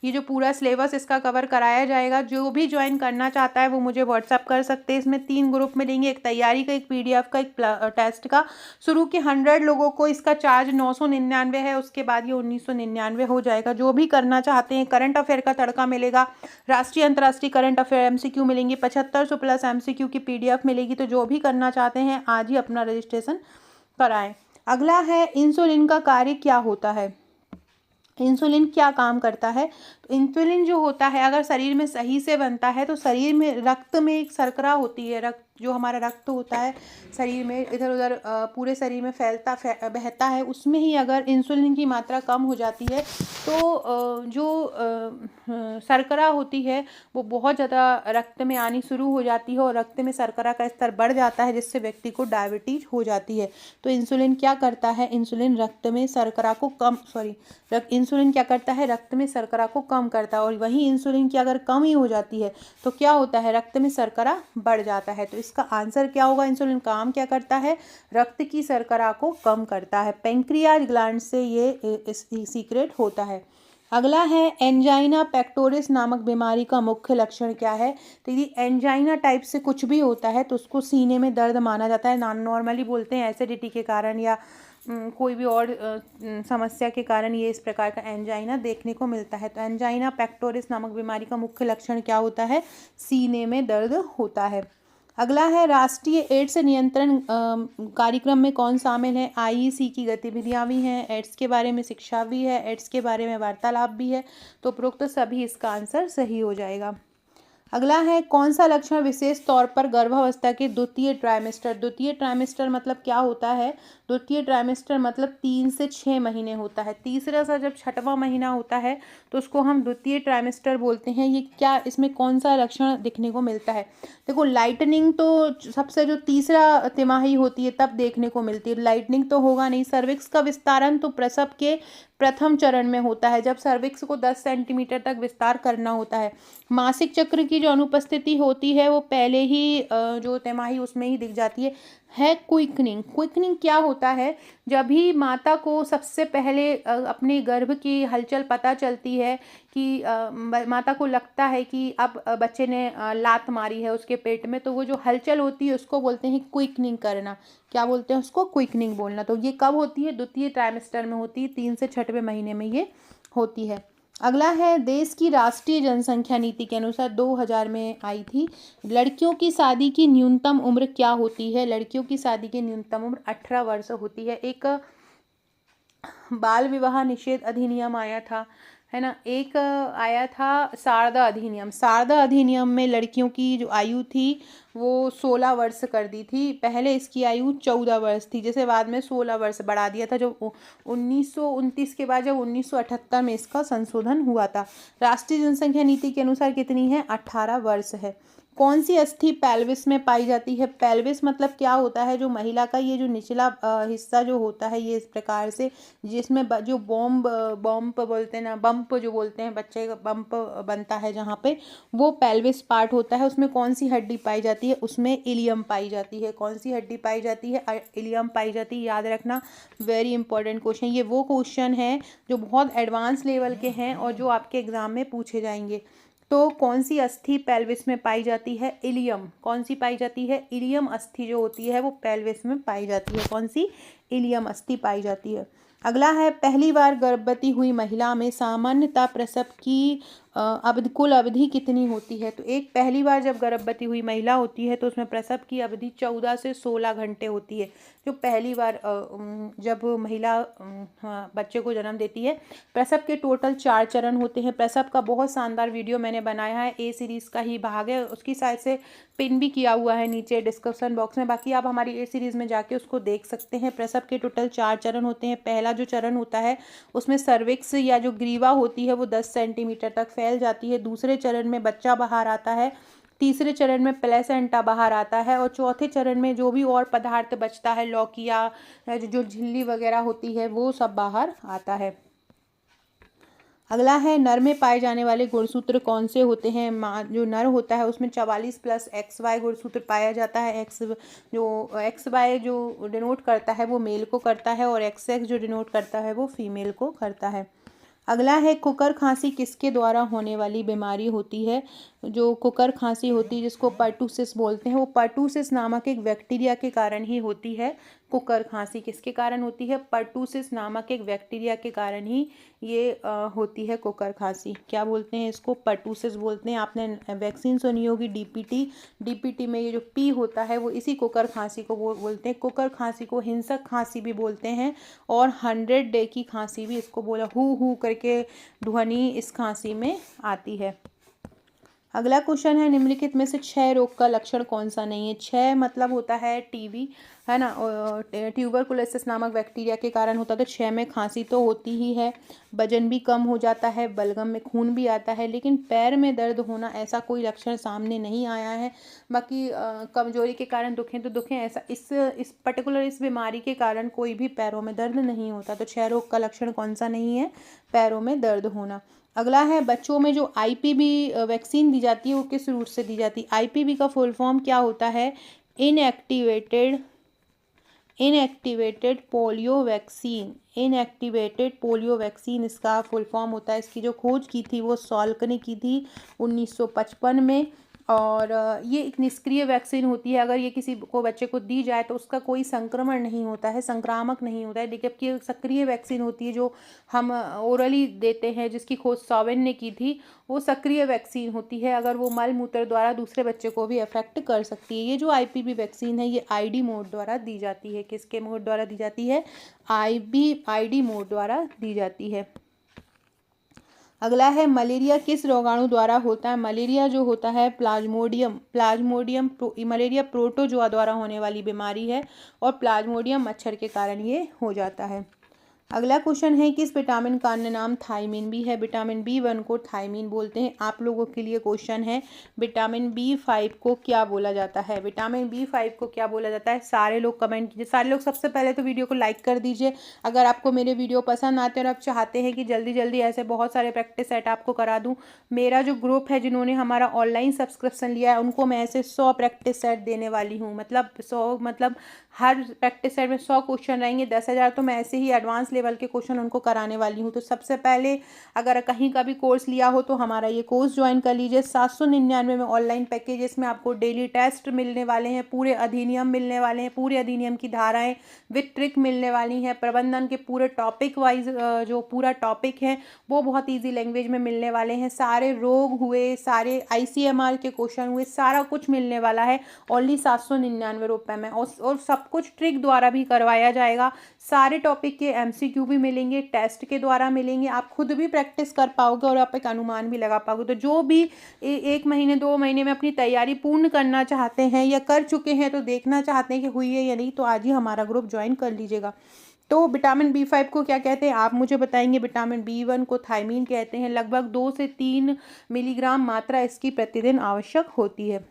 जो पूरा सिलेबस इसका कवर कराया जाएगा। जो भी ज्वाइन करना चाहता है वो मुझे व्हाट्सअप कर सकते हैं। इसमें 3 ग्रुप में देंगे, एक तैयारी का, एक पीडीएफ का, एक टेस्ट का। शुरू के 100 लोगों को इसका चार्ज 999 है, उसके बाद ये 1999 हो जाएगा। जो भी करना चाहते हैं, करंट अफेयर का तड़का मिलेगा, राष्ट्रीय अंतर्राष्ट्रीय करंट अफेयर एमसीक्यू मिलेंगे, 7500 प्लस एमसीक्यू की पीडीएफ मिलेगी। तो जो भी करना चाहते हैं आज ही अपना रजिस्ट्रेशन कराएं। अगला है इंसुलिन का कार्य क्या होता है? इंसुलिन क्या काम करता है? तो इंसुलिन जो होता है अगर शरीर में सही से बनता है तो शरीर में रक्त में एक शर्करा होती है, रक्त जो हमारा रक्त होता है शरीर में इधर उधर पूरे शरीर में बहता है, उसमें ही अगर इंसुलिन की मात्रा कम हो जाती है तो जो शर्करा होती है वो बहुत ज़्यादा रक्त में आनी शुरू हो जाती है, और रक्त में शर्करा का स्तर बढ़ जाता है जिससे व्यक्ति को डायबिटीज हो जाती है। तो इंसुलिन क्या करता है? इंसुलिन रक्त में शर्करा को इंसुलिन क्या करता है? रक्त में शर्करा को कम करता है। और वहीं इंसुलिन की अगर कमी हो जाती है तो क्या होता है, रक्त में शर्करा बढ़ जाता है। तो इसका आंसर क्या होगा, इंसुलिन काम क्या करता है, रक्त की शर्करा को कम करता है। पेंक्रियाज ग्लैंड से ये सीक्रेट होता है। अगला है एंजाइना पेक्टोरिस नामक बीमारी का मुख्य लक्षण क्या है। तो यदि एंजाइना टाइप से कुछ भी होता है तो उसको सीने में दर्द माना जाता है। नॉर्मली बोलते हैं एसिडिटी के कारण या कोई भी और समस्या के कारण ये इस प्रकार का एंजाइना देखने को मिलता है। तो एंजाइना पेक्टोरिस नामक बीमारी का मुख्य लक्षण क्या होता है, सीने में दर्द होता है। अगला है राष्ट्रीय एड्स नियंत्रण कार्यक्रम में कौन शामिल है। आईईसी की गतिविधियां भी हैं, एड्स के बारे में शिक्षा भी है, एड्स के बारे में वार्तालाप भी है। तो उपरोक्त सभी इसका आंसर सही हो जाएगा। अगला है कौन सा लक्षण विशेष तौर पर गर्भावस्था के द्वितीय ट्राइमेस्टर मतलब क्या होता है। द्वितीय ट्राइमेस्टर मतलब 3 से 6 महीने होता है। तीसरा सा जब छठवां महीना होता है तो उसको हम द्वितीय ट्राइमेस्टर बोलते हैं। ये क्या, इसमें कौन सा लक्षण दिखने को मिलता है। देखो लाइटनिंग तो सबसे जो तीसरा तिमाही होती है तब देखने को मिलती है, लाइटनिंग तो होगा नहीं। सर्विक्स का विस्तारन तो प्रसव के प्रथम चरण में होता है, जब सर्विक्स को 10 सेंटीमीटर तक विस्तार करना होता है। मासिक चक्र की जो अनुपस्थिति होती है वो पहले ही जो तिमाही उसमें ही दिख जाती है क्विकनिंग क्या होता है, जब भी माता को सबसे पहले अपने गर्भ की हलचल पता चलती है कि माता को लगता है कि अब बच्चे ने लात मारी है उसके पेट में, तो वो जो हलचल होती है उसको बोलते हैं क्विकनिंग करना। क्या बोलते हैं उसको, क्विकनिंग बोलना। तो ये कब होती है, द्वितीय ट्राइमेस्टर में होती है, 3 से 6वें महीने में ये होती है। अगला है देश की राष्ट्रीय जनसंख्या नीति के अनुसार 2000 में आई थी, लड़कियों की शादी की न्यूनतम उम्र क्या होती है। लड़कियों की शादी की न्यूनतम उम्र 18 वर्ष होती है। एक बाल विवाह निषेध अधिनियम आया था, है ना। एक आया था शारदा अधिनियम में लड़कियों की जो आयु थी वो 16 वर्ष कर दी थी। पहले इसकी आयु 14 वर्ष थी, जैसे बाद में 16 वर्ष बढ़ा दिया था, जो 1929 के बाद जब 1978 में इसका संशोधन हुआ था। राष्ट्रीय जनसंख्या नीति के अनुसार कितनी है, 18 वर्ष है। कौन सी अस्थि पेल्विस में पाई जाती है। पेल्विस मतलब क्या होता है, जो महिला का ये जो निचला हिस्सा जो होता है ये इस प्रकार से, जिसमें जो बम्प बोलते हैं ना, बम्प जो बोलते हैं, बच्चे का बम्प बनता है जहाँ पे, वो पेल्विस पार्ट होता है। उसमें कौन सी हड्डी पाई जाती है, उसमें इलियम पाई जाती है। कौन सी हड्डी पाई जाती है, इलियम पाई जाती है। याद रखना, वेरी इंपॉर्टेंट क्वेश्चन। ये वो क्वेश्चन है जो बहुत एडवांस लेवल के हैं और जो आपके एग्जाम में पूछे जाएंगे। तो कौन सी अस्थि पेल्विस में पाई जाती है, इलियम। कौन सी पाई जाती है, इलियम अस्थि जो होती है वो पेल्विस में पाई जाती है। कौन सी, इलियम अस्थि पाई जाती है। अगला है पहली बार गर्भवती हुई महिला में सामान्यतः प्रसव की कुल अवधि कितनी होती है। तो एक पहली बार जब गर्भवती हुई महिला होती है तो उसमें प्रसव की अवधि 14 से 16 घंटे होती है। जो पहली बार जब महिला बच्चे को जन्म देती है। प्रसव के टोटल 4 चरण होते हैं। प्रसव का बहुत शानदार वीडियो मैंने बनाया है, ए सीरीज़ का ही भाग है, उसकी साइड से पिन भी किया हुआ है नीचे डिस्क्रिप्शन बॉक्स में। बाकी आप हमारी ए सीरीज़ में जाके उसको देख सकते हैं। प्रसव के टोटल 4 चरण होते हैं। पहला जो चरण होता है उसमें सर्विक्स या जो ग्रीवा होती है वो 10 सेंटीमीटर तक फैल जाती है। दूसरे चरण में बच्चा बाहर आता है। तीसरे चरण में प्लेसेंटा बाहर आता है। और चौथे चरण में जो भी और पदार्थ बचता है, लौकिया जो झिल्ली वगैरह होती है, वो सब बाहर आता है। अगला है नर में पाए जाने वाले गुणसूत्र कौन से होते हैं। जो नर होता है उसमें 44+XY गुणसूत्र पाया जाता है। XY जो डिनोट करता है वो मेल को करता है और XX जो डिनोट करता है वो फीमेल को करता है। अगला है कुकर खांसी किसके द्वारा होने वाली बीमारी होती है। जो कुकर खांसी होती है जिसको पर्टूसिस बोलते हैं, वो पर्टूसिस नामक एक बैक्टीरिया के कारण ही होती है। कुकर खांसी किसके कारण होती है, पर्टूसिस नामक एक बैक्टीरिया के कारण ही ये होती है कुकर खांसी। क्या बोलते हैं इसको, पर्टूसिस बोलते हैं। आपने वैक्सीन सुनी होगी डीपीटी में ये जो पी होता है वो इसी कुकर खांसी को बोलते हैं। कुकर खांसी को हिंसक खांसी भी बोलते हैं और 100 डे की खांसी भी इसको बोला, हु करके ध्वनि इस खांसी में आती है। अगला क्वेश्चन है निम्नलिखित में से क्षय रोग का लक्षण कौन सा नहीं है। क्षय मतलब होता है टीबी, है ना, ट्यूबरकुलोसिस नामक बैक्टीरिया के कारण होता है। तो क्षय में खांसी तो होती ही है, वजन भी कम हो जाता है, बलगम में खून भी आता है, लेकिन पैर में दर्द होना ऐसा कोई लक्षण सामने नहीं आया है। बाकी कमजोरी के कारण दुखें तो दुखें, ऐसा इस पर्टिकुलर इस बीमारी के कारण कोई भी पैरों में दर्द नहीं होता। तो क्षय रोग का लक्षण कौन सा नहीं है, पैरों में दर्द होना। अगला है बच्चों में जो आईपीवी वैक्सीन दी जाती है वो किस रूट से दी जाती है। आईपीवी का फुल फॉर्म क्या होता है? Inactivated inactivated polio vaccine. Inactivated polio vaccine इसका फुल फॉर्म होता है। इसकी जो खोज की थी वो सॉल्क ने की थी 1955 में। और ये एक निष्क्रिय वैक्सीन होती है। अगर ये किसी को बच्चे को दी जाए तो उसका कोई संक्रमण नहीं होता है, संक्रामक नहीं होता है। देखिए जबकि सक्रिय वैक्सीन होती है जो हम ओरली देते हैं, जिसकी खोज सॉवेन ने की थी, वो सक्रिय वैक्सीन होती है। अगर वो मल मूत्र द्वारा दूसरे बच्चे को भी अफेक्ट कर सकती है। ये जो आईपीवी वैक्सीन है ये आईडी मोड द्वारा दी जाती है। किसके मोड द्वारा दी जाती है? आईडी मोड द्वारा दी जाती है। अगला है मलेरिया किस रोगाणु द्वारा होता है? मलेरिया जो होता है प्लाज्मोडियम मलेरिया प्रोटोजोआ द्वारा होने वाली बीमारी है और प्लाज्मोडियम मच्छर के कारण ये हो जाता है। अगला क्वेश्चन है किस विटामिन का अन्य नाम थायमीन भी है? विटामिन B1 को थायमीन बोलते हैं। आप लोगों के लिए क्वेश्चन है विटामिन B5 को क्या बोला जाता है? विटामिन B5 को क्या बोला जाता है? सारे लोग कमेंट कीजिए। सारे लोग सबसे पहले तो वीडियो को लाइक कर दीजिए। अगर आपको मेरे वीडियो पसंद आते हैं और आप चाहते हैं कि जल्दी जल्दी ऐसे बहुत सारे प्रैक्टिस सेट आपको करा दूँ, मेरा जो ग्रुप है जिन्होंने हमारा ऑनलाइन सब्सक्रिप्शन लिया है उनको मैं ऐसे 100 प्रैक्टिस सेट देने वाली हूँ। मतलब 100 मतलब हर प्रैक्टिस सेट में 100 क्वेश्चन रहेंगे। 10,000 तो मैं ऐसे ही एडवांस लेवल के क्वेश्चन उनको कराने वाली हूँ। तो सबसे पहले अगर कहीं का भी कोर्स लिया हो तो हमारा ये कोर्स ज्वाइन कर लीजिए। 799 में ऑनलाइन पैकेज, इसमें आपको डेली टेस्ट मिलने वाले हैं, पूरे अधिनियम मिलने वाले हैं, पूरे अधिनियम की धाराएं विद ट्रिक मिलने वाली हैं, प्रबंधन के पूरे टॉपिक वाइज जो पूरा टॉपिक है वो बहुत ईजी लैंग्वेज में मिलने वाले हैं। सारे रोग हुए, सारे ICMR के क्वेश्चन हुए, सारा कुछ मिलने वाला है ओनली 799 रुपये में। और सब कुछ ट्रिक द्वारा भी करवाया जाएगा। सारे टॉपिक के MCQ भी मिलेंगे, टेस्ट के द्वारा मिलेंगे। आप खुद भी प्रैक्टिस कर पाओगे और आप एक अनुमान भी लगा पाओगे। तो जो भी 1 महीने 2 महीने में अपनी तैयारी पूर्ण करना चाहते हैं या कर चुके हैं तो देखना चाहते हैं कि हुई है या नहीं, तो आज ही हमारा ग्रुप ज्वाइन कर लीजिएगा। तो विटामिन B5 को क्या कहते हैं आप मुझे बताएंगे? विटामिन B1 को थायमीन कहते हैं। लगभग 2 से 3 मिलीग्राम मात्रा इसकी प्रतिदिन आवश्यक होती है।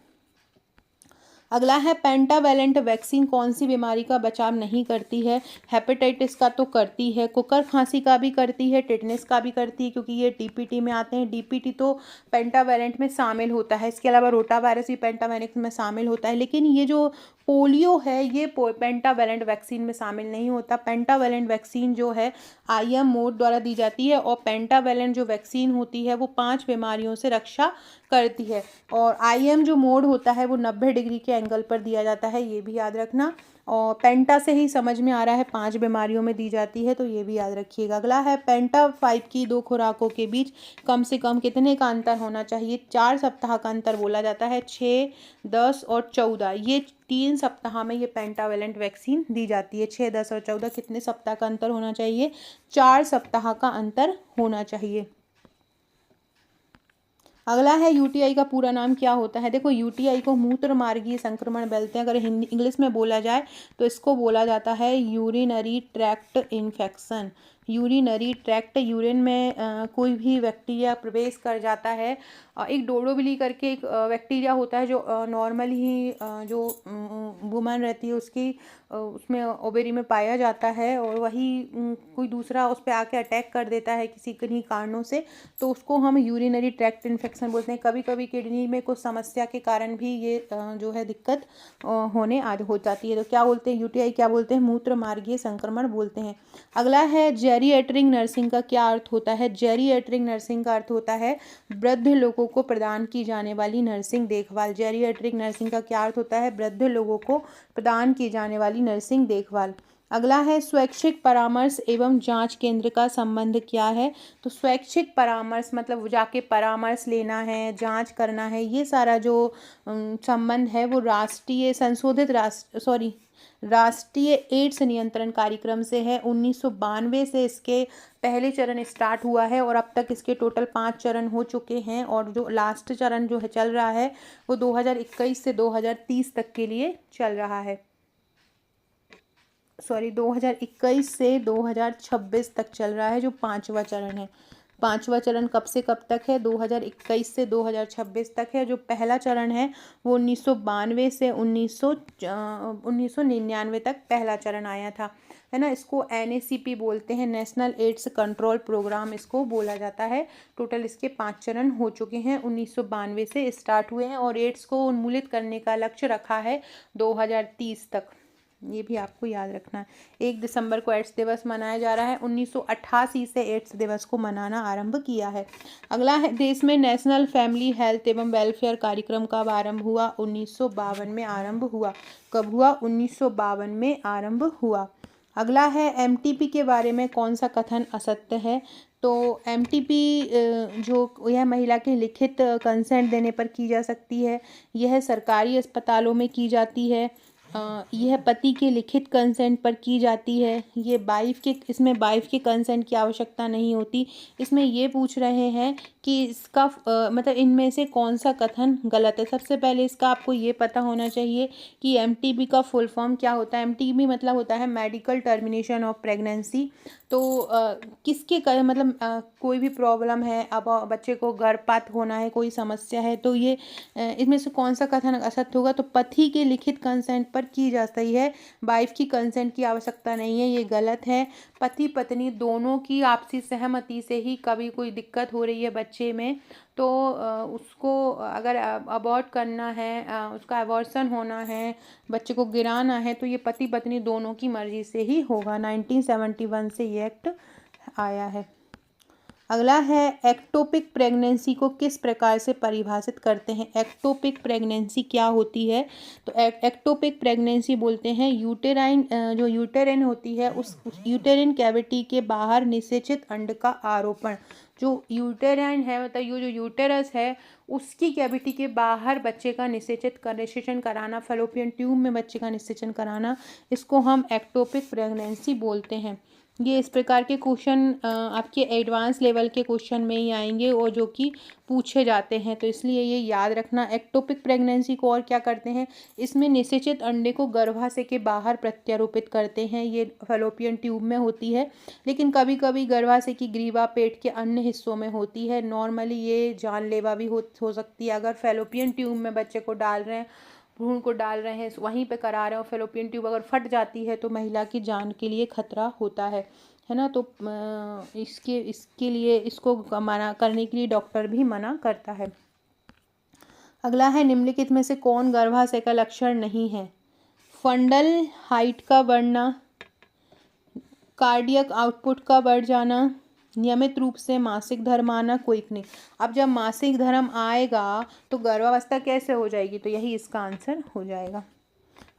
अगला है पेंटावेलेंट वैक्सीन कौन सी बीमारी का बचाव नहीं करती है? हेपेटाइटिस का तो करती है, कुकर खांसी का भी करती है, टिटनेस का भी करती है, क्योंकि ये DPT में आते हैं। DPT तो पेंटावेलेंट में शामिल होता है। इसके अलावा रोटा वायरस भी पेंटावेलेंट में शामिल होता है। लेकिन ये जो पोलियो है ये पेंटावेलेंट वैक्सीन में शामिल नहीं होता। पेंटावेलेंट वैक्सीन जो है IM मोड द्वारा दी जाती है और पेंटावेलेंट जो वैक्सीन होती है वो 5 बीमारियों से रक्षा करती है। और IM जो मोड होता है वो 90 डिग्री के एंगल पर दिया जाता है, ये भी याद रखना। और पेंटा से ही समझ में आ रहा है 5 बीमारियों में दी जाती है, तो ये भी याद रखिएगा। अगला है पेंटा 5 की 2 खुराकों के बीच कम से कम कितने का अंतर होना चाहिए? 4 सप्ताह का अंतर बोला जाता है। 6, 10 और 14 ये 3 सप्ताह में ये पेंटावेलेंट वैक्सीन दी जाती है। 6, 10 और 14 कितने सप्ताह का अंतर होना चाहिए? 4 सप्ताह का अंतर होना चाहिए। अगला है UTI का पूरा नाम क्या होता है? देखो UTI को मूत्र मार्गीय संक्रमण बोलते हैं। अगर हिंदी इंग्लिश में बोला जाए तो इसको बोला जाता है urinary tract infection. Urinary tract, urine में कोई भी बैक्टीरिया प्रवेश कर जाता है। एक डोडोबिली करके एक बैक्टीरिया होता है जो नॉर्मल ही जो वुमन रहती है उसकी उसमें ओवेरी में पाया जाता है, और वही कोई दूसरा उस पर आके अटैक कर देता है किसी किन्हीं कारणों से, तो उसको हम यूरिनरी ट्रैक्ट इन्फेक्शन बोलते हैं। कभी कभी किडनी में कुछ समस्या के कारण भी ये जो है दिक्कत होने हो जाती है। तो क्या बोलते हैं? UTI क्या बोलते हैं? मूत्र मार्गीय संक्रमण बोलते हैं। अगला है जेरिएट्रिक नर्सिंग का क्या अर्थ होता है? जेरिएट्रिक नर्सिंग का अर्थ होता है वृद्ध लोगों को प्रदान की जाने वाली नर्सिंग देखभाल। जेरिएट्रिक नर्सिंग का क्या अर्थ होता है? वृद्ध लोगों को प्रदान की जाने वाली नर्सिंग देखभाल। अगला है स्वैच्छिक परामर्श एवं जांच केंद्र का संबंध क्या है? तो स्वैच्छिक परामर्श मतलब जाके परामर्श लेना है, जांच करना है, ये सारा जो संबंध है वो राष्ट्रीय एड्स नियंत्रण कार्यक्रम से है। 1992 से इसके पहले चरण स्टार्ट हुआ है और अब तक इसके टोटल 5 चरण हो चुके हैं, और जो लास्ट चरण जो है चल रहा है वो 2021 से 2030 तक के लिए चल रहा है। 2021 से 2026 तक चल रहा है, जो 5वां चरण है। पांचवा चरण कब से कब तक है? 2021 से 2026 तक है। जो पहला चरण है वो 1992 से 1999 तक पहला चरण आया था, है ना। इसको NACP बोलते हैं, नेशनल एड्स कंट्रोल प्रोग्राम इसको बोला जाता है। टोटल इसके 5 चरण हो चुके हैं, 1992 से स्टार्ट हुए हैं और एड्स को उन्मूलित करने का लक्ष्य रखा है 2030 तक। ये भी आपको याद रखना है। 1 दिसंबर को एड्स दिवस मनाया जा रहा है। 1988 से एड्स दिवस को मनाना आरंभ किया है। अगला है, देश में नेशनल फैमिली हेल्थ एवं वेलफेयर कार्यक्रम कब आरंभ हुआ? 1952 में आरंभ हुआ। कब हुआ? 1952 में आरंभ हुआ। अगला है, MTP के बारे में कौन सा कथन असत्य है? तो MTP जो यह महिला के लिखित कंसेंट देने पर की जा सकती है, यह सरकारी अस्पतालों में की जाती है, यह पति के लिखित कंसेंट पर की जाती है, ये इसमें वाइफ के कंसेंट की आवश्यकता नहीं होती। इसमें ये पूछ रहे हैं कि इसका मतलब इनमें से कौन सा कथन गलत है। सबसे पहले इसका आपको ये पता होना चाहिए कि MTP का फुल फॉर्म क्या होता है। MTP मतलब होता है मेडिकल टर्मिनेशन ऑफ प्रेगनेंसी। तो मतलब कोई भी प्रॉब्लम है, अब बच्चे को गर्भपात होना है, कोई समस्या है, तो ये इसमें से कौन सा कथन असत्य होगा? तो पति के लिखित कंसेंट पर की जा सकती है, वाइफ की कंसेंट की आवश्यकता नहीं है, ये गलत है। पति पत्नी दोनों की आपसी सहमति से ही कभी कोई दिक्कत हो रही है बच्चे में, तो उसको अगर अबॉर्ट करना है, उसका अबॉर्शन होना है, बच्चे को गिराना है, तो ये पति पत्नी दोनों की मर्जी से ही होगा। 1971 से ये एक्ट आया है। अगला है, एक्टोपिक प्रेगनेंसी को किस प्रकार से परिभाषित करते हैं? एक्टोपिक प्रेगनेंसी क्या होती है? तो एक्टोपिक प्रेगनेंसी बोलते हैं जो यूटेरिन होती है उस यूटेरिन कैविटी के बाहर निषेचित अंड का आरोपण। जो यूटेराइन है, मतलब ये जो यूटेरस है उसकी कैविटी के बाहर बच्चे का निषेचन कराना, फैलोपियन ट्यूब में बच्चे का निषेचन कराना, इसको हम एक्टोपिक प्रेगनेंसी बोलते हैं। ये इस प्रकार के क्वेश्चन आपके एडवांस लेवल के क्वेश्चन में ही आएंगे और जो कि पूछे जाते हैं, तो इसलिए ये याद रखना। एक्टोपिक प्रेगनेंसी को और क्या करते हैं, इसमें निषेचित अंडे को गर्भाशय के बाहर प्रत्यारोपित करते हैं। ये फैलोपियन ट्यूब में होती है, लेकिन कभी गर्भाशय की ग्रीवा पेट के अन्य हिस्सों में होती है। नॉर्मली ये जानलेवा भी हो सकती है। अगर फैलोपियन ट्यूब में बच्चे को डाल रहे हैं, भ्रूण को डाल रहे हैं, वहीं पे करा रहे हो, फैलोपियन ट्यूब अगर फट जाती है तो महिला की जान के लिए खतरा होता है ना। तो इसके लिए इसको मना करने के लिए डॉक्टर भी मना करता है। अगला है, निम्नलिखित में से कौन गर्भाशय का लक्षण नहीं है? फंडल हाइट का बढ़ना, कार्डियक आउटपुट का बढ़ जाना, नियमित रूप से मासिक धर्म आना, क्विक नहीं। अब जब मासिक धर्म आएगा तो गर्भावस्था कैसे हो जाएगी? तो यही इसका आंसर हो जाएगा।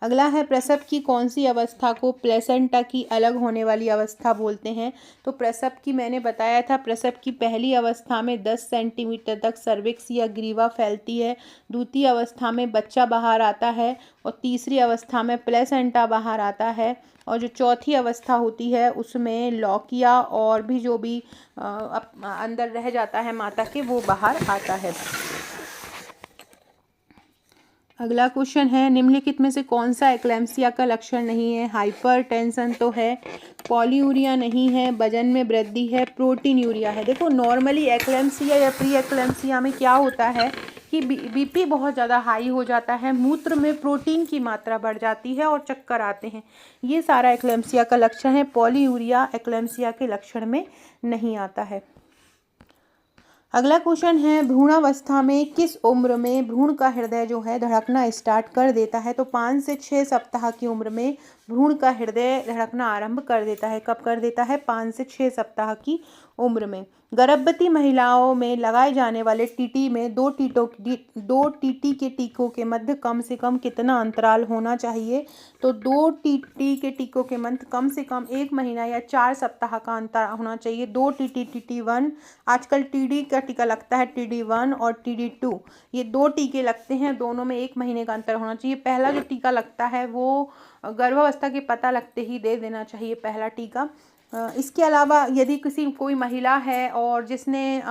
अगला है, प्रसव की कौन सी अवस्था को प्लेसेंटा की अलग होने वाली अवस्था बोलते हैं? तो प्रसव की मैंने बताया था, प्रसव की पहली अवस्था में 10 सेंटीमीटर तक सर्विक्स या ग्रीवा फैलती है, द्वितीय अवस्था में बच्चा बाहर आता है और तीसरी अवस्था में प्लेसेंटा बाहर आता है, और जो चौथी अवस्था होती है उसमें लौकिया और भी जो भी अंदर रह जाता है माता के, वो बाहर आता है। अगला क्वेश्चन है, निम्नलिखित में से कौन सा एक्लेम्सिया का लक्षण नहीं है? हाइपरटेंशन तो है, पॉलीयूरिया नहीं है, वजन में वृद्धि है, प्रोटीन यूरिया है। देखो नॉर्मली एक्लेम्सिया या प्री एक्लेम्सिया में क्या होता है कि BP बहुत ज़्यादा हाई हो जाता है, मूत्र में प्रोटीन की मात्रा बढ़ जाती है और चक्कर आते हैं। ये सारा एक्लेम्सिया का लक्षण है। पॉलीयूरिया एक्लेम्सिया के लक्षण में नहीं आता है। अगला क्वेश्चन है, भ्रूणावस्था में किस उम्र में भ्रूण का हृदय जो है धड़कना स्टार्ट कर देता है? तो 5 से 6 सप्ताह की उम्र में भ्रूण का हृदय धड़कना आरंभ कर देता है। कब कर देता है? 5 से 6 सप्ताह की उम्र में। गर्भवती महिलाओं में लगाए जाने वाले टीटी में 2 टीटी के टीकों के मध्य कम से कम कितना अंतराल होना चाहिए? तो 2 टीटी के टीकों के मध्य कम से कम 1 महीना या 4 सप्ताह का अंतर होना चाहिए। 2 TT1, आजकल TD का टीका लगता है, TD1 और TD2, ये 2 टीके लगते हैं, दोनों में 1 महीने का अंतर होना चाहिए। पहला जो टीका लगता है वो गर्भावस्था के पता लगते ही दे देना चाहिए, पहला टीका। इसके अलावा यदि कोई महिला है और जिसने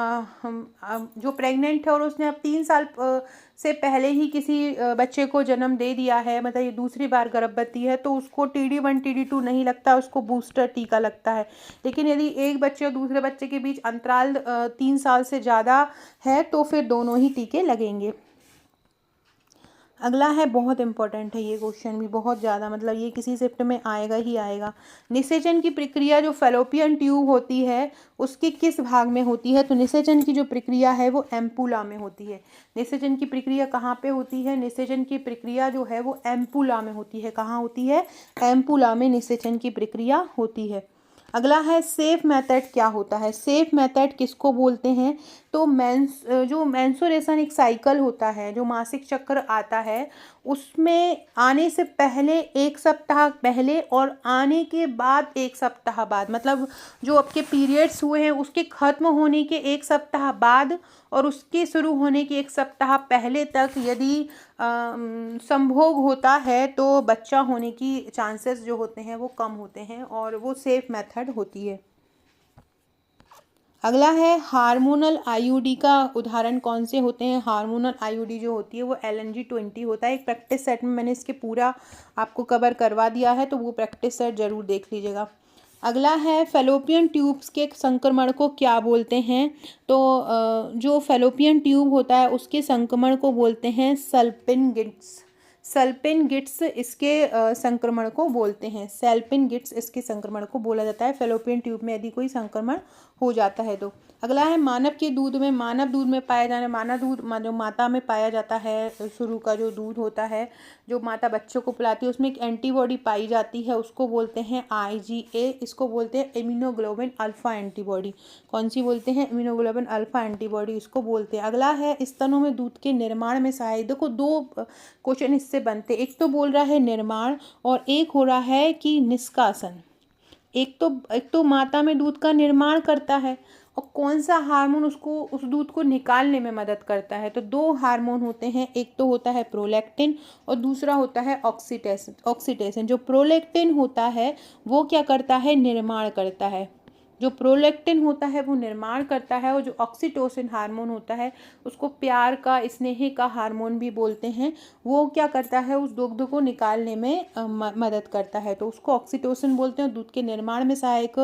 जो प्रेग्नेंट है और उसने अब से पहले ही किसी बच्चे को जन्म दे दिया है, मतलब ये दूसरी बार गर्भवती है, तो उसको TD1 TD2 नहीं लगता, उसको बूस्टर टीका लगता है। लेकिन यदि एक बच्चे और दूसरे बच्चे के बीच अंतराल 3 साल से ज़्यादा है तो फिर दोनों ही टीके लगेंगे। अगला है, बहुत इंपॉर्टेंट है ये क्वेश्चन भी, बहुत ज़्यादा, मतलब ये किसी शिफ्ट में आएगा ही आएगा। निषेचन की प्रक्रिया जो फैलोपियन ट्यूब होती है उसके किस भाग में होती है? तो निषेचन की जो प्रक्रिया है वो एम्पुला में होती है। निषेचन की प्रक्रिया कहाँ पे होती है? निषेचन की प्रक्रिया जो है वो एम्पुला में होती है। कहाँ होती है? एम्पुला में निषेचन की प्रक्रिया होती है। अगला है, सेफ मेथड क्या होता है? सेफ मेथड किसको बोलते हैं? तो जो मेंस्ट्रुएशन एक साइकिल होता है, जो मासिक चक्र आता है, उसमें आने से पहले 1 सप्ताह पहले और आने के बाद 1 सप्ताह बाद, मतलब जो आपके पीरियड्स हुए हैं उसके ख़त्म होने के 1 सप्ताह बाद और उसके शुरू होने के 1 सप्ताह पहले तक यदि संभोग होता है तो बच्चा होने की चांसेस जो होते हैं वो कम होते हैं और वो सेफ मेथड होती है। अगला है, हार्मोनल आईयूडी का उदाहरण कौन से होते हैं? हार्मोनल आईयूडी जो होती है वो LNG-20 होता है। एक प्रैक्टिस सेट में मैंने इसके पूरा आपको कवर करवा दिया है, तो वो प्रैक्टिस सेट ज़रूर देख लीजिएगा। अगला है, फैलोपियन ट्यूब्स के संक्रमण को क्या बोलते हैं? तो जो फैलोपियन ट्यूब होता है उसके संक्रमण को बोलते हैं सल्पिनगिट्स। सल्पिनगिट्स इसके संक्रमण को बोलते हैं। सल्पिनगिट्स इसके संक्रमण को बोला जाता है फैलोपियन ट्यूब में यदि कोई संक्रमण हो जाता है तो। अगला है, मानव के दूध में, मानव दूध में पाया जाने, मानव दूध जो माता में पाया जाता है, शुरू का जो दूध होता है जो माता बच्चों को पिलाती है, उसमें एक एंटीबॉडी पाई जाती है, उसको बोलते हैं IgA। इसको बोलते हैं इम्यूनोग्लोबिन अल्फा एंटीबॉडी। कौन सी बोलते हैं? इम्यूनोग्लोबिन अल्फा एंटीबॉडी इसको बोलते हैं। अगला है, स्तनों में दूध के निर्माण में सहायक। देखो 2 क्वेश्चन इससे बनते, एक तो बोल रहा है निर्माण और एक हो रहा है कि निष्कासन। एक तो माता में दूध का निर्माण करता है और कौन सा हार्मोन उसको उस दूध को निकालने में मदद करता है? तो 2 हार्मोन होते हैं, एक तो होता है प्रोलैक्टिन और दूसरा होता है ऑक्सीटोसिन। जो प्रोलैक्टिन होता है वो क्या करता है? निर्माण करता है। जो प्रोलैक्टिन होता है वो निर्माण करता है और जो ऑक्सीटोसिन हार्मोन होता है उसको प्यार का, स्नेह का हार्मोन भी बोलते हैं। वो क्या करता है? उस दुग्ध को निकालने में मदद करता है, तो उसको ऑक्सीटोसिन बोलते हैं। दूध के निर्माण में सहायक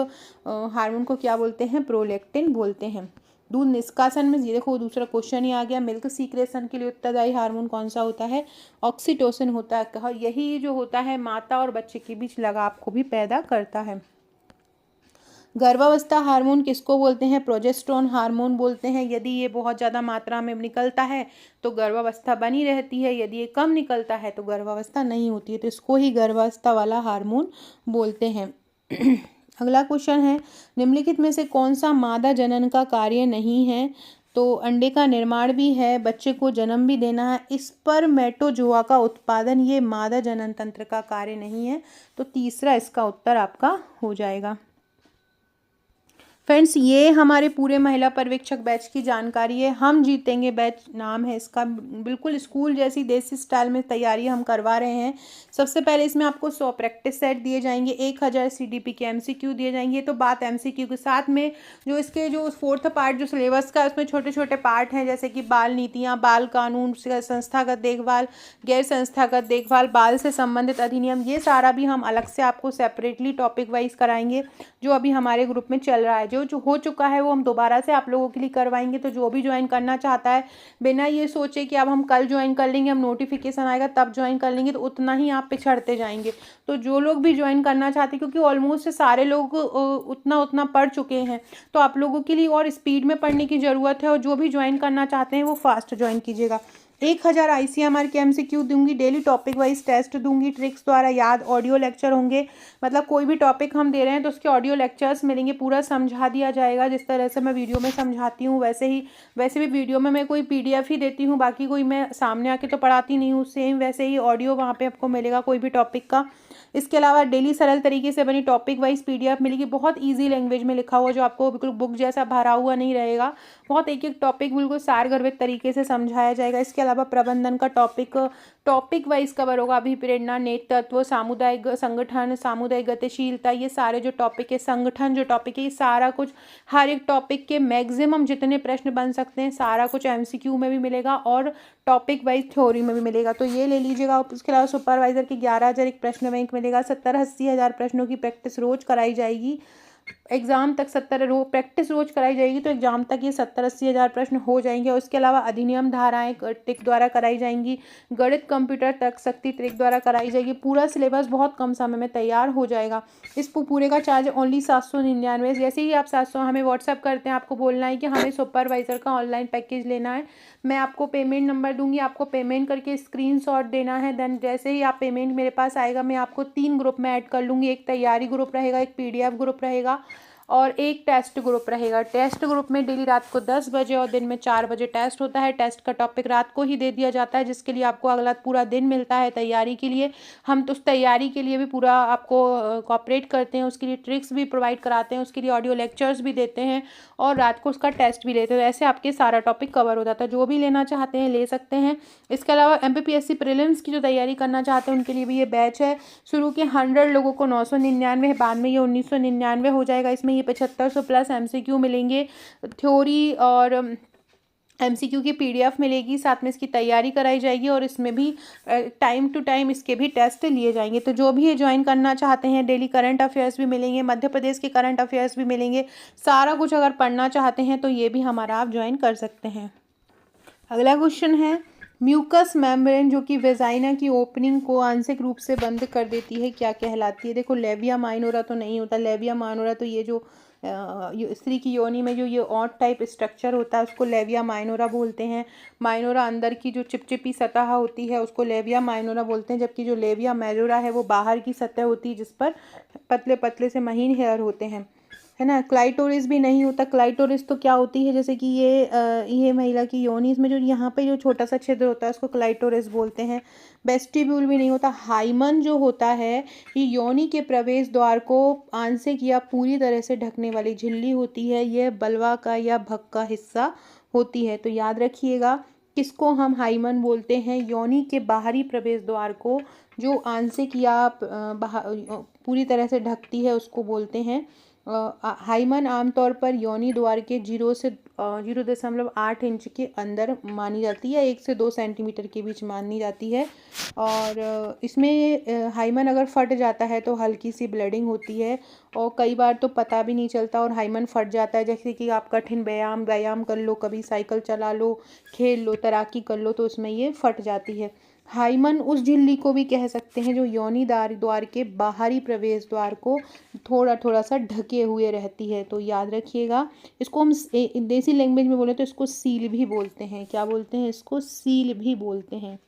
हार्मोन को क्या बोलते हैं? प्रोलैक्टिन बोलते हैं। दूध निष्कासन में ये देखो दूसरा क्वेश्चन ही आ गया, मिल्क सीक्रेशन के लिए उत्तरदायी हार्मोन कौन सा होता है? ऑक्सीटोसिन होता है। कहा यही जो होता है माता और बच्चे के बीच लगाव को भी पैदा करता है। गर्भावस्था हार्मोन किसको बोलते हैं? प्रोजेस्टेरोन हार्मोन बोलते हैं। यदि ये बहुत ज़्यादा मात्रा में निकलता है तो गर्भावस्था बनी रहती है, यदि ये कम निकलता है तो गर्भावस्था नहीं होती है, तो इसको ही गर्भावस्था वाला हार्मोन बोलते हैं। अगला क्वेश्चन है, निम्नलिखित में से कौन सा मादा जनन का कार्य नहीं है? तो अंडे का निर्माण भी है, बच्चे को जन्म भी देना है, स्पर्मेटोजोआ का उत्पादन, ये मादा जनन तंत्र का कार्य नहीं है, तो तीसरा इसका उत्तर आपका हो जाएगा। फ्रेंड्स, ये हमारे पूरे महिला पर्यवेक्षक बैच की जानकारी है। हम जीतेंगे बैच नाम है इसका, बिल्कुल स्कूल जैसी देसी स्टाइल में तैयारी हम करवा रहे हैं। सबसे पहले इसमें आपको 100 प्रैक्टिस सेट दिए जाएंगे, 1000 CDP के MCQ दिए जाएंगे। तो बात MCQ के साथ में जो इसके जो 4th पार्ट जो सिलेबस का, उसमें छोटे छोटे पार्ट हैं जैसे कि बाल नीतियाँ, बाल कानून, संस्थागत देखभाल, गैर संस्थागत देखभाल, बाल से संबंधित अधिनियम, ये सारा भी हम अलग से आपको सेपरेटली टॉपिक वाइज कराएंगे, जो अभी हमारे ग्रुप में चल रहा है। जो हो चुका है वो हम दोबारा से आप लोगों के लिए करवाएंगे। तो जो भी ज्वाइन करना चाहता है, बिना ये सोचे कि अब हम कल ज्वाइन कर लेंगे, हम नोटिफिकेशन आएगा तब ज्वाइन कर लेंगे, तो उतना ही आप पिछड़ते जाएंगे। तो जो लोग भी ज्वाइन करना चाहते हैं, क्योंकि ऑलमोस्ट सारे लोग उतना पढ़ चुके हैं, तो आप लोगों के लिए और स्पीड में पढ़ने की ज़रूरत है। और जो भी ज्वाइन करना चाहते हैं वो फास्ट ज्वाइन कीजिएगा। 1000 ICMR के MCQ दूंगी, डेली टॉपिक वाइज टेस्ट दूंगी, ट्रिक्स द्वारा याद, ऑडियो लेक्चर होंगे, मतलब कोई भी टॉपिक हम दे रहे हैं तो उसके ऑडियो लेक्चर्स मिलेंगे, पूरा समझा दिया जाएगा। जिस तरह से मैं वीडियो में समझाती हूँ वैसे भी वीडियो में मैं कोई PDF ही देती हूँ, बाकी कोई मैं सामने आके तो पढ़ाती नहीं हूँ। सेम वैसे ही ऑडियो वहाँ पे आपको मिलेगा कोई भी टॉपिक का। इसके अलावा डेली सरल तरीके से बनी टॉपिक वाइज PDF मिलेगी, बहुत ईजी लैंग्वेज में लिखा हुआ, जो आपको बिल्कुल बुक जैसा भरा हुआ नहीं रहेगा। बहुत एक एक टॉपिक बिल्कुल सारगर्भित तरीके से समझाया जाएगा। इसके अलावा प्रबंधन का टॉपिक वाइज कवर होगा। अभिप्रेरणा, नेतृत्व, सामुदायिक संगठन, सामुदायिक गतिशीलता, ये सारे जो टॉपिक है, संगठन जो टॉपिक है, ये सारा कुछ हर एक टॉपिक के मैक्सिमम जितने प्रश्न बन सकते हैं सारा कुछ एमसीक्यू में भी मिलेगा और टॉपिक वाइज थ्योरी में भी मिलेगा। तो ये ले लीजिएगा। उसके अलावा सुपरवाइजर के 11,000 एक प्रश्न बैंक मिलेगा। 70-80 हज़ार प्रश्नों की प्रैक्टिस रोज कराई जाएगी। एग्जाम तक 70 प्रैक्टिस रोज कराई जाएगी तो एग्जाम तक ये 70-80 हज़ार प्रश्न हो जाएंगे। और उसके अलावा अधिनियम धाराएं ट्रिक द्वारा कराई जाएंगी। गणित कंप्यूटर तर्क शक्ति ट्रिक द्वारा कराई जाएगी। पूरा सिलेबस बहुत कम समय में तैयार हो जाएगा। इस पूरे का चार्ज ओनली 799। जैसे ही आप 700 हमें व्हाट्सअप करते हैं, आपको बोलना है कि हमें सुपरवाइजर का ऑनलाइन पैकेज लेना है, मैं आपको पेमेंट नंबर दूंगी, आपको पेमेंट करके स्क्रीनशॉट देना है। देन जैसे ही आप पेमेंट मेरे पास आएगा, मैं आपको 3 ग्रुप में ऐड कर लूँगी। एक तैयारी ग्रुप रहेगा, एक पीडीएफ ग्रुप रहेगा और एक टेस्ट ग्रुप रहेगा। टेस्ट ग्रुप में डेली रात को 10 बजे और दिन में 4 बजे टेस्ट होता है। टेस्ट का टॉपिक रात को ही दे दिया जाता है, जिसके लिए आपको अगला पूरा दिन मिलता है तैयारी के लिए। हम तो उस तैयारी के लिए भी पूरा आपको कोऑपरेट करते हैं, उसके लिए ट्रिक्स भी प्रोवाइड कराते हैं, उसके लिए ऑडियो लेक्चर्स भी देते हैं और रात को उसका टेस्ट भी लेते हैं। तो ऐसे आपके सारा टॉपिक कवर हो जाता है। जो भी लेना चाहते हैं ले सकते हैं। इसके अलावा एमपीपीएससी प्रीलिम्स की जो तैयारी करना चाहते हैं उनके लिए भी ये बैच है। शुरू के 100 लोगों को 999 है, बाद में ये 1999 हो जाएगा। इसमें 7500 प्लस एमसीक्यू मिलेंगे, थ्योरी और एमसीक्यू की पीडीएफ मिलेगी, साथ में इसकी तैयारी कराई जाएगी और इसमें भी टाइम टू टाइम इसके भी टेस्ट लिए जाएंगे। तो जो भी ये ज्वाइन करना चाहते हैं, डेली करंट अफेयर्स भी मिलेंगे, मध्य प्रदेश के करंट अफेयर्स भी मिलेंगे, सारा कुछ अगर पढ़ना चाहते हैं तो ये भी हमारा आप ज्वाइन कर सकते हैं। अगला क्वेश्चन है, म्यूकस मेम्ब्रेन जो कि वेजाइना की ओपनिंग को आंशिक रूप से बंद कर देती है, क्या कहलाती है? देखो, लेविया माइनोरा तो नहीं होता। लेविया माइनोरा तो ये जो स्त्री की योनि में जो ये ऑड टाइप स्ट्रक्चर होता है उसको लेविया माइनोरा बोलते हैं। माइनोरा अंदर की जो चिपचिपी सतह होती है उसको लेविया माइनोरा बोलते हैं, जबकि जो लेविया मेजोरा है वो बाहर की सतह होती है जिस पर पतले पतले से महीन हेयर होते हैं, है ना। क्लाइटोरिस भी नहीं होता। क्लाइटोरिस तो क्या होती है, जैसे कि ये महिला की योनि, इसमें जो यहाँ पे जो छोटा सा छिद्र होता है उसको क्लाइटोरिस बोलते हैं। वेस्टिब्यूल भी नहीं होता। हाइमन जो होता है ये योनि के प्रवेश द्वार को आंशिक या पूरी तरह से ढकने वाली झिल्ली होती है। यह बल्वा का या भक का हिस्सा होती है। तो याद रखिएगा किसको हम हाइमन बोलते हैं, योनि के बाहरी प्रवेश द्वार को जो आंशिक या पूरी तरह से ढकती है उसको बोलते हैं हाइमन। आमतौर पर योनि द्वार के 0.8 इंच के अंदर मानी जाती है, 1 से 2 सेंटीमीटर के बीच मानी जाती है। और इसमें हाइमन अगर फट जाता है तो हल्की सी ब्लीडिंग होती है और कई बार तो पता भी नहीं चलता और हाइमन फट जाता है। जैसे कि आप कठिन व्यायाम कर लो, कभी साइकिल चला लो, खेल लो, तैराकी कर लो, तो उसमें ये फट जाती है। हाइमन उस झिल्ली को भी कह सकते हैं जो योनि द्वार के बाहरी प्रवेश द्वार को थोड़ा थोड़ा सा ढके हुए रहती है। तो याद रखिएगा, इसको हम देसी लैंग्वेज में बोले तो इसको सील भी बोलते हैं। क्या बोलते हैं? इसको सील भी बोलते हैं,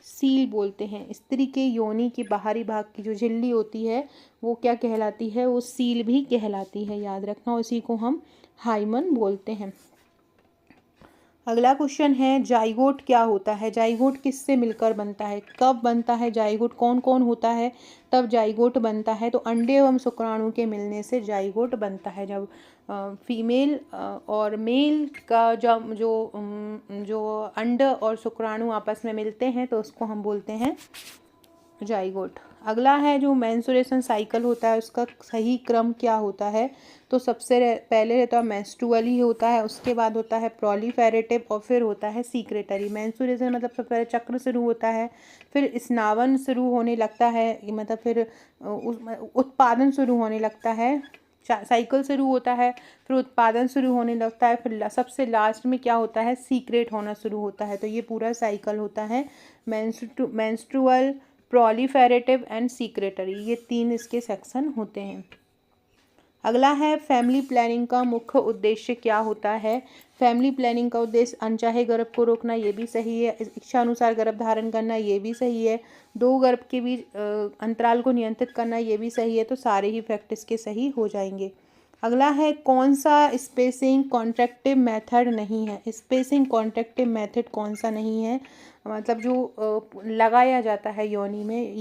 सील बोलते हैं। स्त्री के योनि के बाहरी भाग की जो झिल्ली होती है वो क्या कहलाती है? वो सील भी कहलाती है, याद रखना। उसी को हम हाइमन बोलते हैं। अगला क्वेश्चन है, जाइगोट क्या होता है? जाइगोट किससे मिलकर बनता है? कब बनता है जाइगोट? कौन कौन होता है तब जाइगोट बनता है? तो अंडे एवं शुक्राणु के मिलने से जाइगोट बनता है। जब फीमेल और मेल का जब जो अंड और शुक्राणु आपस में मिलते हैं तो उसको हम बोलते हैं जाइगोट। अगला है जो मेंस्ट्रुएशन साइकिल होता है उसका सही क्रम क्या होता है? तो सबसे पहले रहता है मेंस्ट्रुअल ही होता है, उसके बाद होता है प्रोलिफेरेटिव और फिर होता है सीक्रेटरी। मेंस्ट्रुएशन मतलब सबसे पहले चक्र शुरू होता है, फिर स्नावन शुरू होने लगता है, मतलब फिर उत्पादन शुरू होने लगता है। साइकिल शुरू होता है, फिर उत्पादन शुरू होने लगता है, फिर सबसे लास्ट में क्या होता है? सीक्रेट होना शुरू होता है। तो ये पूरा साइकिल होता है मेंस्ट्रुअल, प्रोलिफेरेटिव एंड सीक्रेटरी, ये 3 इसके सेक्शन होते हैं। अगला है फैमिली प्लानिंग का मुख्य उद्देश्य क्या होता है? फैमिली प्लानिंग का उद्देश्य अनचाहे गर्भ को रोकना, ये भी सही है। इच्छा अनुसार गर्भ धारण करना, ये भी सही है। 2 गर्भ के बीच अंतराल को नियंत्रित करना, ये भी सही है। तो सारे ही फैक्ट इसके सही हो जाएंगे। अगला है कौन सा स्पेसिंग कॉन्ट्रैक्टिव मेथड नहीं है? स्पेसिंग कॉन्ट्रैक्टिव मेथड कौन सा नहीं है? मतलब जो लगाया जाता है योनि में,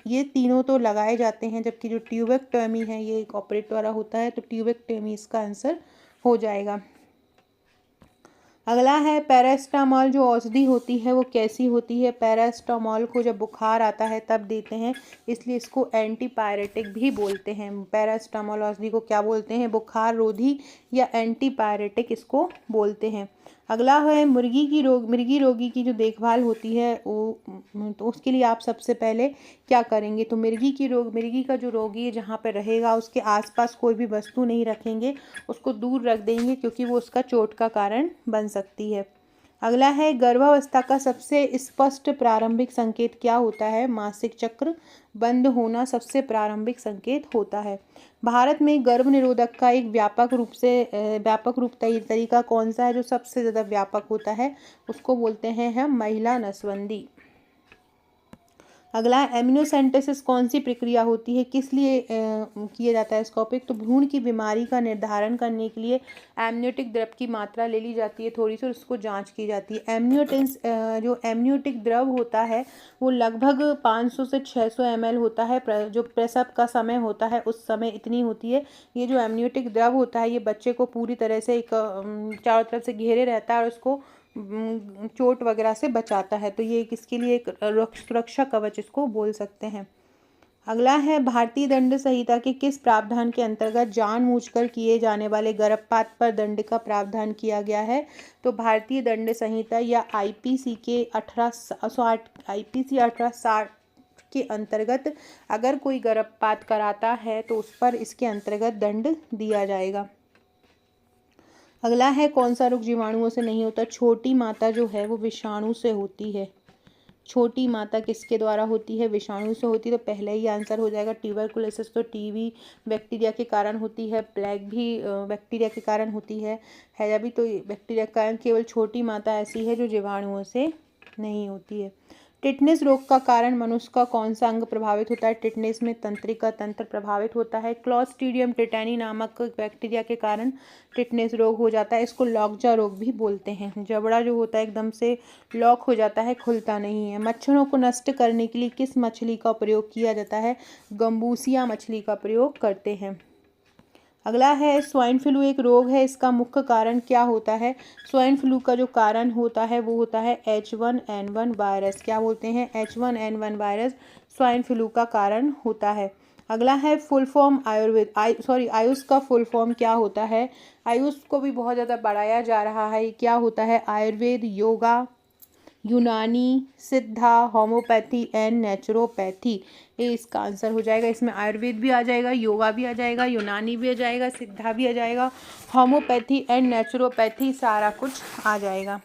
ये तीनों तो लगाए जाते हैं, जबकि जो ट्यूबेक्टोमी है ये एक ऑपरेट द्वारा होता है। तो ट्यूबेक्टोमी इसका आंसर हो जाएगा। अगला है पैरास्टामोल जो औषधि होती है वो कैसी होती है। पैरास्टामोल को जब बुखार आता है तब देते हैं, इसलिए इसको एंटीपायरेटिक भी बोलते हैं। पैरास्टामोल औषधि को क्या बोलते हैं, बुखार रोधी या एंटीपायरेटिक इसको बोलते हैं। अगला है मृगी रोगी की जो देखभाल होती है वो, तो उसके लिए आप सबसे पहले क्या करेंगे, तो मृगी का जो रोगी है जहाँ पे रहेगा उसके आसपास कोई भी वस्तु नहीं रखेंगे, उसको दूर रख देंगे क्योंकि वो उसका चोट का कारण बन सकती है। अगला है गर्भावस्था का सबसे स्पष्ट प्रारंभिक संकेत क्या होता है। मासिक चक्र बंद होना सबसे प्रारंभिक संकेत होता है। भारत में गर्भ निरोधक का एक व्यापक रूप तरीका कौन सा है जो सबसे ज़्यादा व्यापक होता है, उसको बोलते हैं हम महिला नसबंदी। अगला एमिनोसेंटेसिस कौन सी प्रक्रिया होती है, किस लिए किया जाता है इसका उपयोग, तो भ्रूण की बीमारी का निर्धारण करने के लिए एमनियोटिक द्रव की मात्रा ले ली जाती है थोड़ी सी और उसको जांच की जाती है। जो एमनियोटिक द्रव होता है वो लगभग 500 से 600 ml होता है। जो प्रसव का समय होता है उस समय इतनी होती है। ये जो एमनियोटिक द्रव होता है ये बच्चे को पूरी तरह से एक चारों तरफ से घेरे रहता है और उसको चोट वगैरह से बचाता है, तो ये किसके लिए एक सुरक्षा कवच इसको बोल सकते हैं। अगला है भारतीय दंड संहिता के किस प्रावधान के अंतर्गत जानबूझकर किए जाने वाले गर्भपात पर दंड का प्रावधान किया गया है, तो भारतीय दंड संहिता या आईपीसी 1860 के अंतर्गत अगर कोई गर्भपात कराता है तो उस पर इसके अंतर्गत दंड दिया जाएगा। अगला है कौन सा रोग जीवाणुओं से नहीं होता। छोटी माता जो है वो विषाणु से होती है। छोटी माता किसके द्वारा होती है, विषाणु से होती है, तो पहले ही आंसर हो जाएगा। ट्यूबरकुलोसिस तो टीबी बैक्टीरिया के कारण होती है, प्लेग भी बैक्टीरिया के कारण होती है, हैजा भी तो बैक्टीरिया के कारण। केवल छोटी माता ऐसी है जो जीवाणुओं से नहीं होती है। टिटनेस रोग का कारण मनुष्य का कौन सा अंग प्रभावित होता है। टिटनेस में तंत्रिका तंत्र प्रभावित होता है। क्लॉस्ट्रीडियम टिटानी नामक बैक्टीरिया के कारण टिटनेस रोग हो जाता है, इसको लॉकजा रोग भी बोलते हैं। जबड़ा जो होता है एकदम से लॉक हो जाता है, खुलता नहीं है। मच्छरों को नष्ट करने के लिए किस मछली का प्रयोग किया जाता है, गम्बूसिया मछली का प्रयोग करते हैं। अगला है स्वाइन फ्लू एक रोग है, इसका मुख्य कारण क्या होता है। स्वाइन फ्लू का जो कारण होता है वो होता है H1N1 वायरस। क्या बोलते हैं, H1N1 वायरस स्वाइन फ्लू का कारण होता है। अगला है फुल फॉर्म आयुष का फुल फॉर्म क्या होता है। आयुष को भी बहुत ज़्यादा बढ़ाया जा रहा है, क्या होता है, आयुर्वेद, योगा, यूनानी, सिद्धा, होम्योपैथी एंड नेचुरोपैथी, ये इसका आंसर हो जाएगा। इसमें आयुर्वेद भी आ जाएगा, योगा भी आ जाएगा, यूनानी भी आ जाएगा, सिद्धा भी आ जाएगा, होम्योपैथी एंड नेचुरोपैथी सारा कुछ आ जाएगा।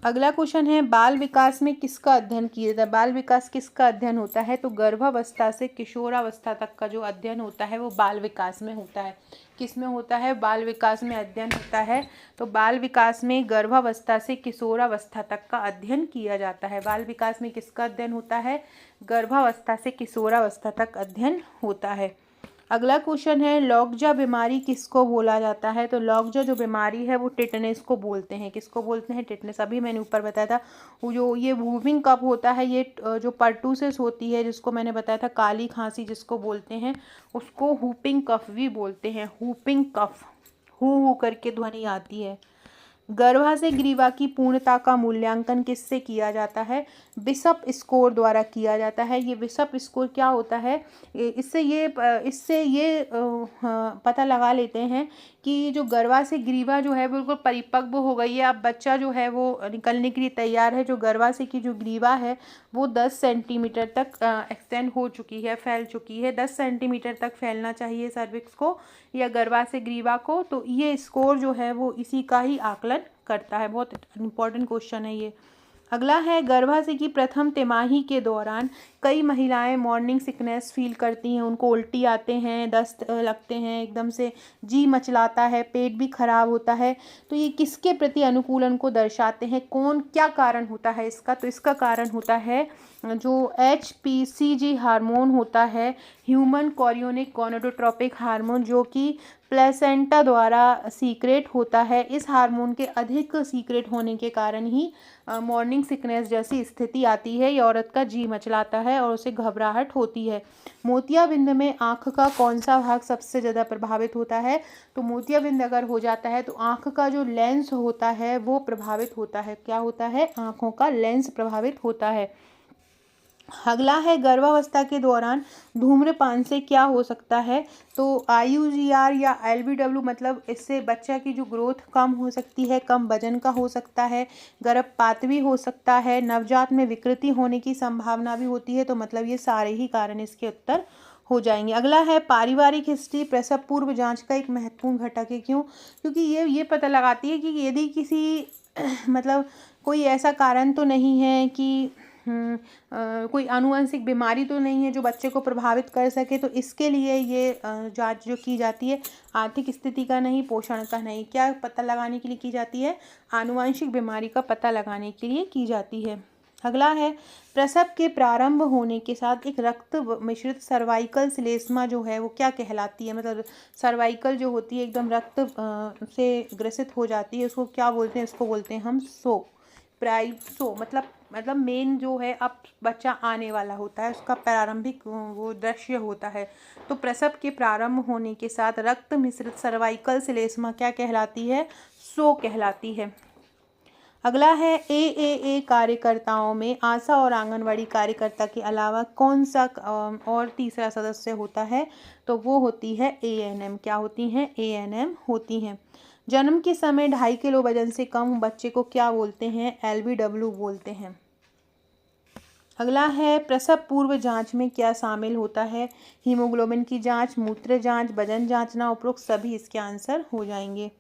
अगला क्वेश्चन है बाल विकास में किसका अध्ययन किया जाता है। बाल विकास किसका अध्ययन होता है, तो गर्भावस्था से किशोरावस्था तक का जो अध्ययन होता है वो बाल विकास में होता है। किस में होता है, बाल विकास में अध्ययन होता है। तो बाल विकास में गर्भावस्था से किशोरावस्था तक का अध्ययन किया जाता है। बाल विकास में किसका अध्ययन होता है, गर्भावस्था से किशोरावस्था तक अध्ययन होता है। अगला क्वेश्चन है लॉकजा बीमारी किसको बोला जाता है, तो लॉकजा जो बीमारी है वो टिटनेस को बोलते हैं। किसको बोलते हैं, टिटनेस। अभी मैंने ऊपर बताया था वो जो ये वूविंग कफ होता है, ये जो पर्टूसिस होती है जिसको मैंने बताया था काली खांसी जिसको बोलते हैं, उसको हुपिंग कफ भी बोलते हैं। हुपिंग कफ, हु करके ध्वनि आती है। गर्भाशय ग्रीवा की पूर्णता का मूल्यांकन किससे किया जाता है, बिशप स्कोर द्वारा किया जाता है। ये बिशप स्कोर क्या होता है, इससे ये पता लगा लेते हैं कि जो गर्भाशय ग्रीवा जो है बिल्कुल परिपक्व हो गई है, अब बच्चा जो है वो निकलने के लिए तैयार है। जो गर्भाशय की जो ग्रीवा है वो 10 सेंटीमीटर तक एक्सटेंड हो चुकी है, फैल चुकी है। 10 सेंटीमीटर तक फैलना चाहिए सर्विक्स को या गर्भाशय ग्रीवा को, तो ये स्कोर जो है वो इसी का ही आकलन करता है। बहुत इंपॉर्टेंट क्वेश्चन है ये। अगला है गर्भाशय की प्रथम तिमाही के दौरान कई महिलाएं मॉर्निंग सिकनेस फील करती हैं, उनको उल्टी आते हैं, दस्त लगते हैं, एकदम से जी मचलाता है, पेट भी खराब होता है। तो ये किसके प्रति अनुकूलन को दर्शाते हैं, कौन, क्या कारण होता है इसका, तो इसका कारण होता है जो HPCG हार्मोन होता है, ह्यूमन कोरियोनिक गोनाडोट्रोपिक हार्मोन, जो कि प्लेसेंटा द्वारा सीक्रेट होता है। इस हार्मोन के अधिक सीक्रेट होने के कारण ही मॉर्निंग सिकनेस जैसी स्थिति आती है। ये औरत का जी मचलाता है और उसे घबराहट होती है। मोतियाबिंद में आँख का कौन सा भाग सबसे ज़्यादा प्रभावित होता है? तो मोतियाबिंद अगर हो जाता है तो आँख का जो लेंस होता है वो प्रभावित होता है। क्या होता है? आँखों का लेंस प्रभावित होता है। अगला है गर्भावस्था के दौरान धूम्रपान से क्या हो सकता है? तो IUGR या LBW मतलब इससे बच्चा की जो ग्रोथ कम हो सकती है, कम वजन का हो सकता है, गर्भपात भी हो सकता है, नवजात में विकृति होने की संभावना भी होती है। तो मतलब ये सारे ही कारण इसके उत्तर हो जाएंगे। अगला है पारिवारिक हिस्ट्री प्रसव पूर्व जांच का एक महत्वपूर्ण घटक है। क्यों? क्योंकि ये पता लगाती है कि यदि किसी मतलब कोई ऐसा कारण तो नहीं है कि कोई आनुवंशिक बीमारी तो नहीं है जो बच्चे को प्रभावित कर सके। तो इसके लिए ये जांच जो की जाती है आर्थिक स्थिति का नहीं, पोषण का नहीं, क्या पता लगाने के लिए की जाती है? आनुवंशिक बीमारी का पता लगाने के लिए की जाती है। अगला है प्रसव के प्रारंभ होने के साथ एक रक्त मिश्रित सर्वाइकल श्लेष्मा जो है वो क्या कहलाती है? मतलब सर्वाइकल जो होती है एकदम रक्त से ग्रसित हो जाती है, उसको क्या बोलते हैं? इसको बोलते हैं हम प्राइप्सो मतलब मेन जो है अब बच्चा आने वाला होता है उसका प्रारंभिक वो दृश्य होता है। तो प्रसव के प्रारंभ होने के साथ रक्त मिश्रित सर्वाइकल श्लेष्मा क्या कहलाती है? कहलाती है। अगला है AAA कार्यकर्ताओं में आशा और आंगनवाड़ी कार्यकर्ता के अलावा कौन सा और तीसरा सदस्य होता है? तो वो होती है ANM। क्या होती हैं? ANM होती हैं। जन्म के समय 2.5 किलो वजन से कम बच्चे को क्या बोलते हैं? LBW बोलते हैं। अगला है प्रसव पूर्व जांच में क्या शामिल होता है? हीमोग्लोबिन की जांच, मूत्र जांच, वजन जांचना, उपरोक्त सभी इसके आंसर हो जाएंगे।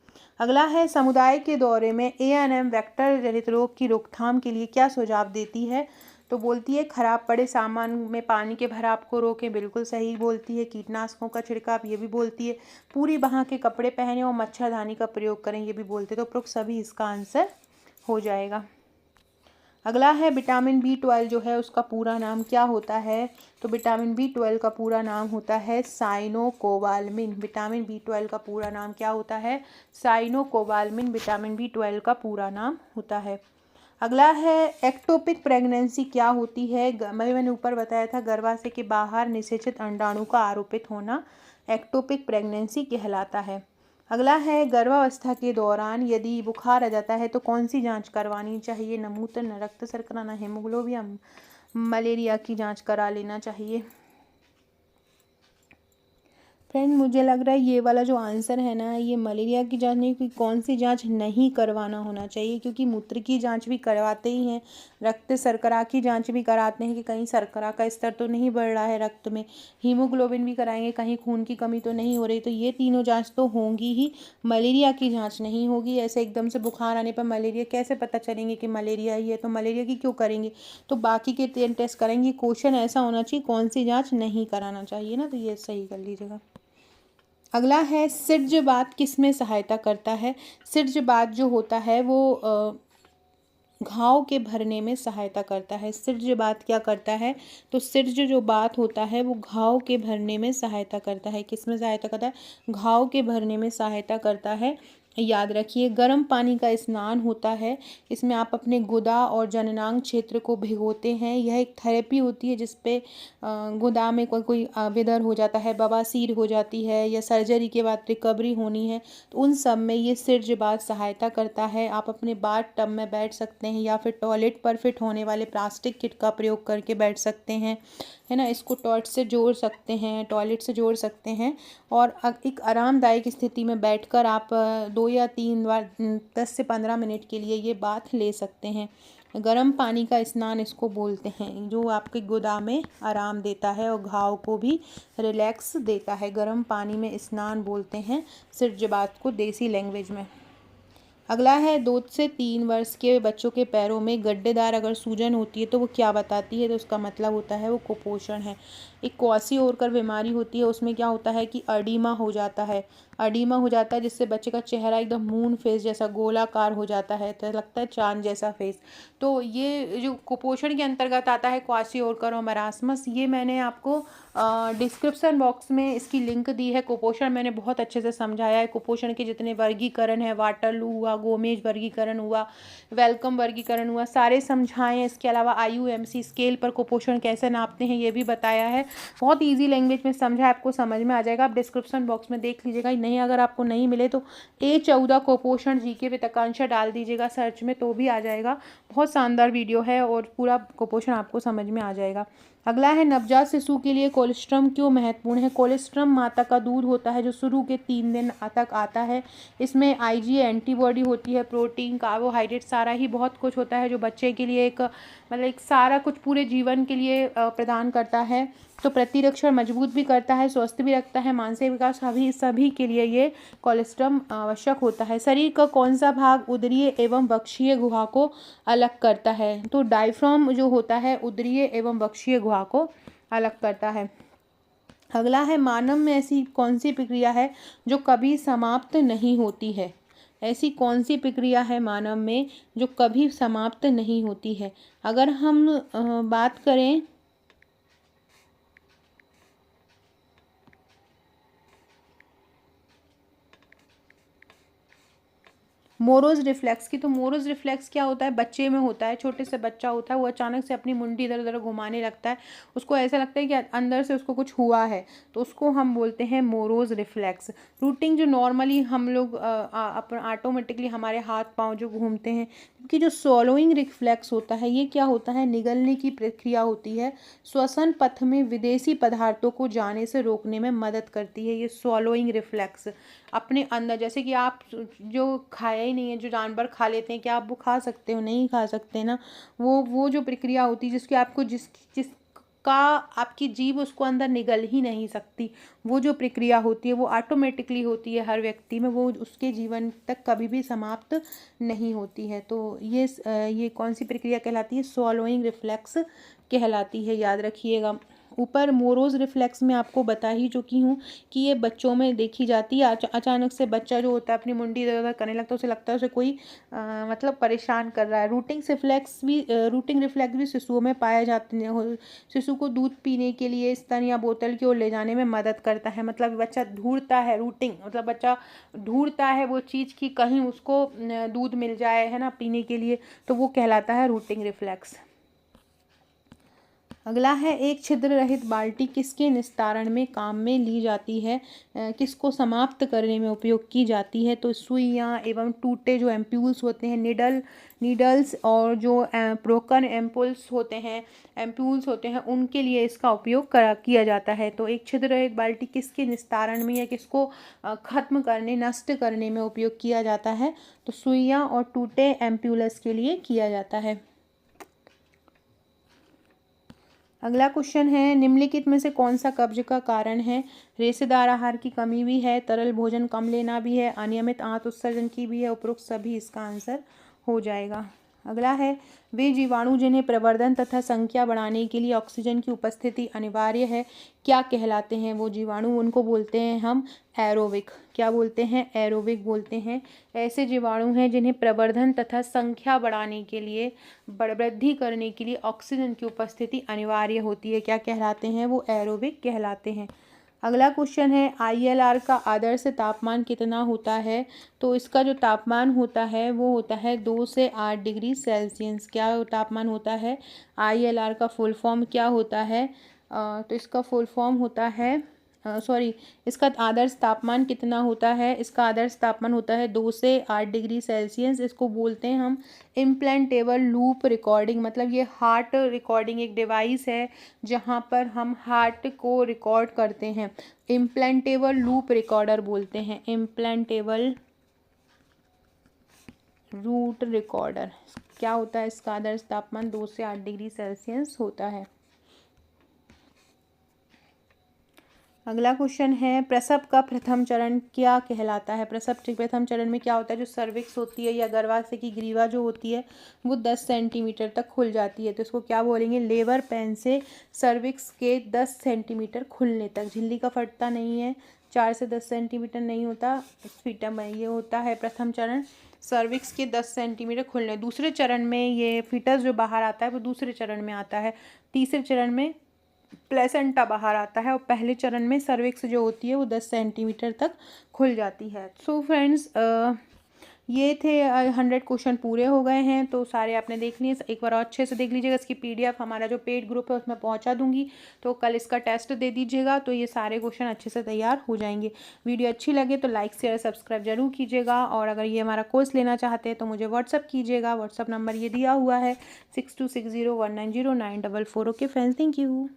अगला है समुदाय के दौरे में ANM वेक्टर जनित रोग की रोकथाम के लिए क्या सुझाव देती है? तो बोलती है खराब पड़े सामान में पानी के भराव को रोकें, बिल्कुल सही बोलती है। कीटनाशकों का छिड़काव, ये भी बोलती है। पूरी बाह के कपड़े पहने और मच्छरदानी का प्रयोग करें, ये भी बोलते हैं। तो उपरोक्त सभी इसका आंसर हो जाएगा। अगला है विटामिन B12 जो है उसका पूरा नाम क्या होता है? तो विटामिन B12 का पूरा नाम होता है साइनोकोबालमिन। विटामिन B12 का पूरा नाम क्या होता है? साइनोकोबालमिन विटामिन B12 का पूरा नाम होता है। अगला है एक्टोपिक प्रेगनेंसी क्या होती है? मैंने ऊपर बताया था गर्भाशय के बाहर निषेचित अंडाणु का आरोपित होना एक्टोपिक प्रेगनेंसी कहलाता है। अगला है गर्भावस्था के दौरान यदि बुखार आ जाता है तो कौन सी जांच करवानी चाहिए? न मूत्र, न रक्त शर्करा, न हीमोग्लोबिन, मलेरिया की जांच करा लेना चाहिए। फ्रेंड मुझे लग रहा है ये वाला जो आंसर है ना, ये मलेरिया की जांच नहीं, कोई कौन सी जांच नहीं करवाना होना चाहिए, क्योंकि मूत्र की जांच भी करवाते ही हैं, रक्त शर्करा की जांच भी कराते हैं कि कहीं शर्करा का स्तर तो नहीं बढ़ रहा है रक्त में, हीमोग्लोबिन भी कराएंगे कहीं खून की कमी तो नहीं हो रही। तो ये तीनों जाँच तो होंगी ही, मलेरिया की जाँच नहीं होगी। ऐसे एकदम से बुखार आने पर मलेरिया कैसे पता चलेंगे कि मलेरिया ही है? तो मलेरिया की क्यों करेंगे? तो बाकी के 3 टेस्ट करेंगे। क्वेश्चन ऐसा होना चाहिए कौन सी जाँच नहीं कराना चाहिए ना, तो ये सही कर लीजिएगा। अगला है सिरजबात किस में सहायता करता है? सिरजबात जो होता है वो घाव के भरने में सहायता करता है। सिरजबात क्या करता है? तो सिरज जो बात होता है वो घाव के भरने में सहायता करता है। किस में सहायता करता है? घाव के भरने में सहायता करता है। याद रखिए गर्म पानी का स्नान होता है, इसमें आप अपने गुदा और जननांग क्षेत्र को भिगोते हैं। यह एक थेरेपी होती है जिसपे गुदा में कोई विदर हो जाता है, बवासीर हो जाती है या सर्जरी के बाद रिकवरी होनी है, तो उन सब में ये सिरजबात सहायता करता है। आप अपने बाथ टब में बैठ सकते हैं या फिर टॉयलेट पर फिट होने वाले प्लास्टिक किट का प्रयोग करके बैठ सकते हैं, है ना। इसको टॉयलेट से जोड़ सकते हैं और एक आरामदायक स्थिति में बैठकर आप 2 या 3 बार 10 से 15 मिनट के लिए ये बाथ ले सकते हैं। गर्म पानी का स्नान इसको बोलते हैं, जो आपके गुदा में आराम देता है और घाव को भी रिलैक्स देता है। गर्म पानी में स्नान बोलते हैं सिरजबात को देसी लैंग्वेज में। अगला है 2 से 3 वर्ष के बच्चों के पैरों में गड्ढेदार अगर सूजन होती है तो वो क्या बताती है, तो उसका मतलब होता है वो कुपोषण है। एक क्वासी बीमारी होती है, उसमें क्या होता है कि अडीमा हो जाता है। अडीमा हो जाता है जिससे बच्चे का चेहरा एकदम मून फेस जैसा गोलाकार हो जाता है, तो लगता है चांद जैसा फेस। तो ये जो कुपोषण के अंतर्गत आता है क्वासी और मरासमस, ये मैंने आपको डिस्क्रिप्शन बॉक्स में इसकी लिंक दी है। कुपोषण मैंने बहुत अच्छे से समझाया है। कुपोषण के जितने वर्गीकरण है, वाटरलू हुआ, गोमेज वर्गीकरण हुआ, वेलकम वर्गीकरण हुआ, सारे समझाए हैं। इसके अलावा IUMC स्केल पर कुपोषण कैसे नापते हैं ये भी बताया है। बहुत ईजी लैंग्वेज में समझा है, आपको समझ में आ जाएगा। आप डिस्क्रिप्शन बॉक्स में देख लीजिएगा। नहीं, अगर आपको नहीं मिले तो A14 कुपोषण GK पे तकांशा डाल दीजिएगा सर्च में, तो भी आ जाएगा। बहुत शानदार वीडियो है और पूरा कुपोषण आपको समझ में आ जाएगा। अगला है नवजात शिशु के लिए कोलेस्ट्रम क्यों महत्वपूर्ण है। कोलेस्ट्रम माता का दूध होता है जो शुरू के 3 दिन तक आता है। इसमें IgA एंटीबॉडी होती है, प्रोटीन, कार्बोहाइड्रेट, सारा ही बहुत कुछ होता है जो बच्चे के लिए एक मतलब एक सारा कुछ पूरे जीवन के लिए प्रदान करता है। तो प्रतिरक्षा मजबूत भी करता है, स्वस्थ भी रखता है, मानसिक विकास, सभी के लिए ये कोलेस्ट्रम आवश्यक होता है। शरीर का कौन सा भाग उदरीय एवं वक्षीय गुहा को अलग करता है, तो डायफ्राम जो होता है उदरीय एवं वक्षीय गुहा को अलग करता है। अगला है मानव में ऐसी कौन सी प्रक्रिया है जो कभी समाप्त नहीं होती है। ऐसी कौन सी प्रक्रिया है मानव में जो कभी समाप्त नहीं होती है। अगर हम बात करें मोरोज रिफ्लेक्स की, तो मोरोज रिफ्लेक्स क्या होता है, बच्चे में होता है। छोटे से बच्चा होता है, वो अचानक से अपनी मुंडी इधर उधर घुमाने लगता है, उसको ऐसा लगता है कि अंदर से उसको कुछ हुआ है, तो उसको हम बोलते हैं मोरोज रिफ्लेक्स। रूटिंग जो नॉर्मली हम लोग अपन ऑटोमेटिकली हमारे हाथ पांव जो घूमते हैं, कि जो स्वॉलोइंग रिफ्लेक्स होता है ये क्या होता है, निगलने की प्रक्रिया होती है। श्वसन पथ में विदेशी पदार्थों को जाने से रोकने में मदद करती है ये स्वॉलोइंग रिफ्लेक्स। अपने अंदर, जैसे कि आप जो खाया ही नहीं है, जो जानवर खा लेते हैं, क्या आप वो खा सकते हो, नहीं खा सकते ना। वो जो प्रक्रिया होती है जिसकी आपको जिसका आपकी जीभ उसको अंदर निगल ही नहीं सकती, वो जो प्रक्रिया होती है वो ऑटोमेटिकली होती है हर व्यक्ति में, वो उसके जीवन तक कभी भी समाप्त नहीं होती है। तो ये कौन सी प्रक्रिया कहलाती है, स्वॉलोइंग रिफ्लेक्स कहलाती है, याद रखिएगा। ऊपर मोरोज रिफ्लेक्स में आपको बता ही चुकी हूँ कि ये बच्चों में देखी जाती है। अचानक से बच्चा जो होता है अपनी मुंडी इधर उधर करने लगता है, उसे लगता है उसे कोई मतलब परेशान कर रहा है। रूटिंग रिफ्लेक्स भी शिशुओं में पाए जाते हैं। शिशु को दूध पीने के लिए स्तन या बोतल की ओर ले जाने में मदद करता है। मतलब बच्चा ढूंढता है, रूटिंग मतलब बच्चा ढूंढता है वो चीज़ की कहीं उसको दूध मिल जाए, है ना, पीने के लिए, तो वो कहलाता है रूटिंग रिफ्लेक्स। अगला है एक छिद्र रहित बाल्टी किसके निस्तारण में काम में ली जाती है, किसको समाप्त करने में उपयोग की जाती है, तो सुइयाँ एवं टूटे जो एम्प्यूल्स होते हैं, नीडल्स और जो ब्रोकन एम्प्यूल्स होते हैं उनके लिए इसका उपयोग किया जाता है। तो एक छिद्र रहित बाल्टी किसके निस्तारण में या किसको खत्म करने, नष्ट करने में उपयोग किया जाता है, तो सुइयाँ और टूटे एम्प्यूल्स के लिए किया जाता है। अगला क्वेश्चन है निम्नलिखित में से कौन सा कब्ज का कारण है। रेशेदार आहार की कमी भी है, तरल भोजन कम लेना भी है, अनियमित आंत उत्सर्जन की भी है, उपरोक्त सभी इसका आंसर हो जाएगा। अगला है वे जीवाणु जिन्हें प्रवर्धन तथा संख्या बढ़ाने के लिए ऑक्सीजन की उपस्थिति अनिवार्य है क्या कहलाते हैं। वो जीवाणु, उनको बोलते हैं हम एरोबिक। क्या बोलते हैं, एरोबिक बोलते हैं। ऐसे जीवाणु हैं जिन्हें प्रवर्धन तथा संख्या बढ़ाने के लिए, वृद्धि करने के लिए ऑक्सीजन की उपस्थिति अनिवार्य होती है, क्या कहलाते हैं, वो एरोबिक कहलाते हैं। अगला क्वेश्चन है ILR का आदर्श तापमान कितना होता है, तो इसका जो तापमान होता है वो होता है 2 से 8 डिग्री सेल्सियस। क्या तापमान होता है, ILR का फुल फॉर्म क्या होता है, तो इसका फुल फॉर्म होता है इसका आदर्श तापमान कितना होता है, इसका आदर्श तापमान होता है 2 से 8 डिग्री सेल्सियस। इसको बोलते हैं हम इम्प्लांटेबल लूप रिकॉर्डिंग। मतलब ये हार्ट रिकॉर्डिंग एक डिवाइस है जहाँ पर हम हार्ट को रिकॉर्ड करते हैं। इम्प्लांटेबल लूप रिकॉर्डर बोलते हैं, इम्प्लांटेबल रूट रिकॉर्डर। क्या होता है, इसका आदर्श तापमान 2 से 8 डिग्री सेल्सियस होता है। अगला क्वेश्चन है प्रसव का प्रथम चरण क्या कहलाता है। प्रसव के प्रथम चरण में क्या होता है, जो सर्विक्स होती है या गर्भाशय की ग्रीवा जो होती है वो 10 सेंटीमीटर तक खुल जाती है, तो इसको क्या बोलेंगे, लेबर पेन से सर्विक्स के 10 सेंटीमीटर खुलने तक। झिल्ली का फटता नहीं है, 4 से 10 सेंटीमीटर नहीं होता, फीटम है, ये होता है प्रथम चरण। सर्विक्स के 10 सेंटीमीटर खुलने। दूसरे चरण में ये फीटस जो बाहर आता है वो दूसरे चरण में आता है। तीसरे चरण में प्लेसेंटा बाहर आता है और पहले चरण में सर्विक्स जो होती है वो 10 सेंटीमीटर तक खुल जाती है। सो फ्रेंड्स, ये थे 100 क्वेश्चन पूरे हो गए हैं, तो सारे आपने देख लिए। एक बार और अच्छे से देख लीजिएगा। इसकी PDF हमारा जो पेड ग्रुप है उसमें पहुंचा दूंगी, तो कल इसका टेस्ट दे दीजिएगा, तो ये सारे क्वेश्चन अच्छे से तैयार हो जाएंगे। वीडियो अच्छी लगे तो लाइक शेयर सब्सक्राइब जरूर कीजिएगा, और अगर ये हमारा कोर्स लेना चाहते हैं तो मुझे व्हाट्सअप कीजिएगा। व्हाट्सअप नंबर ये दिया हुआ है 6260190944। Okay friends, thank you.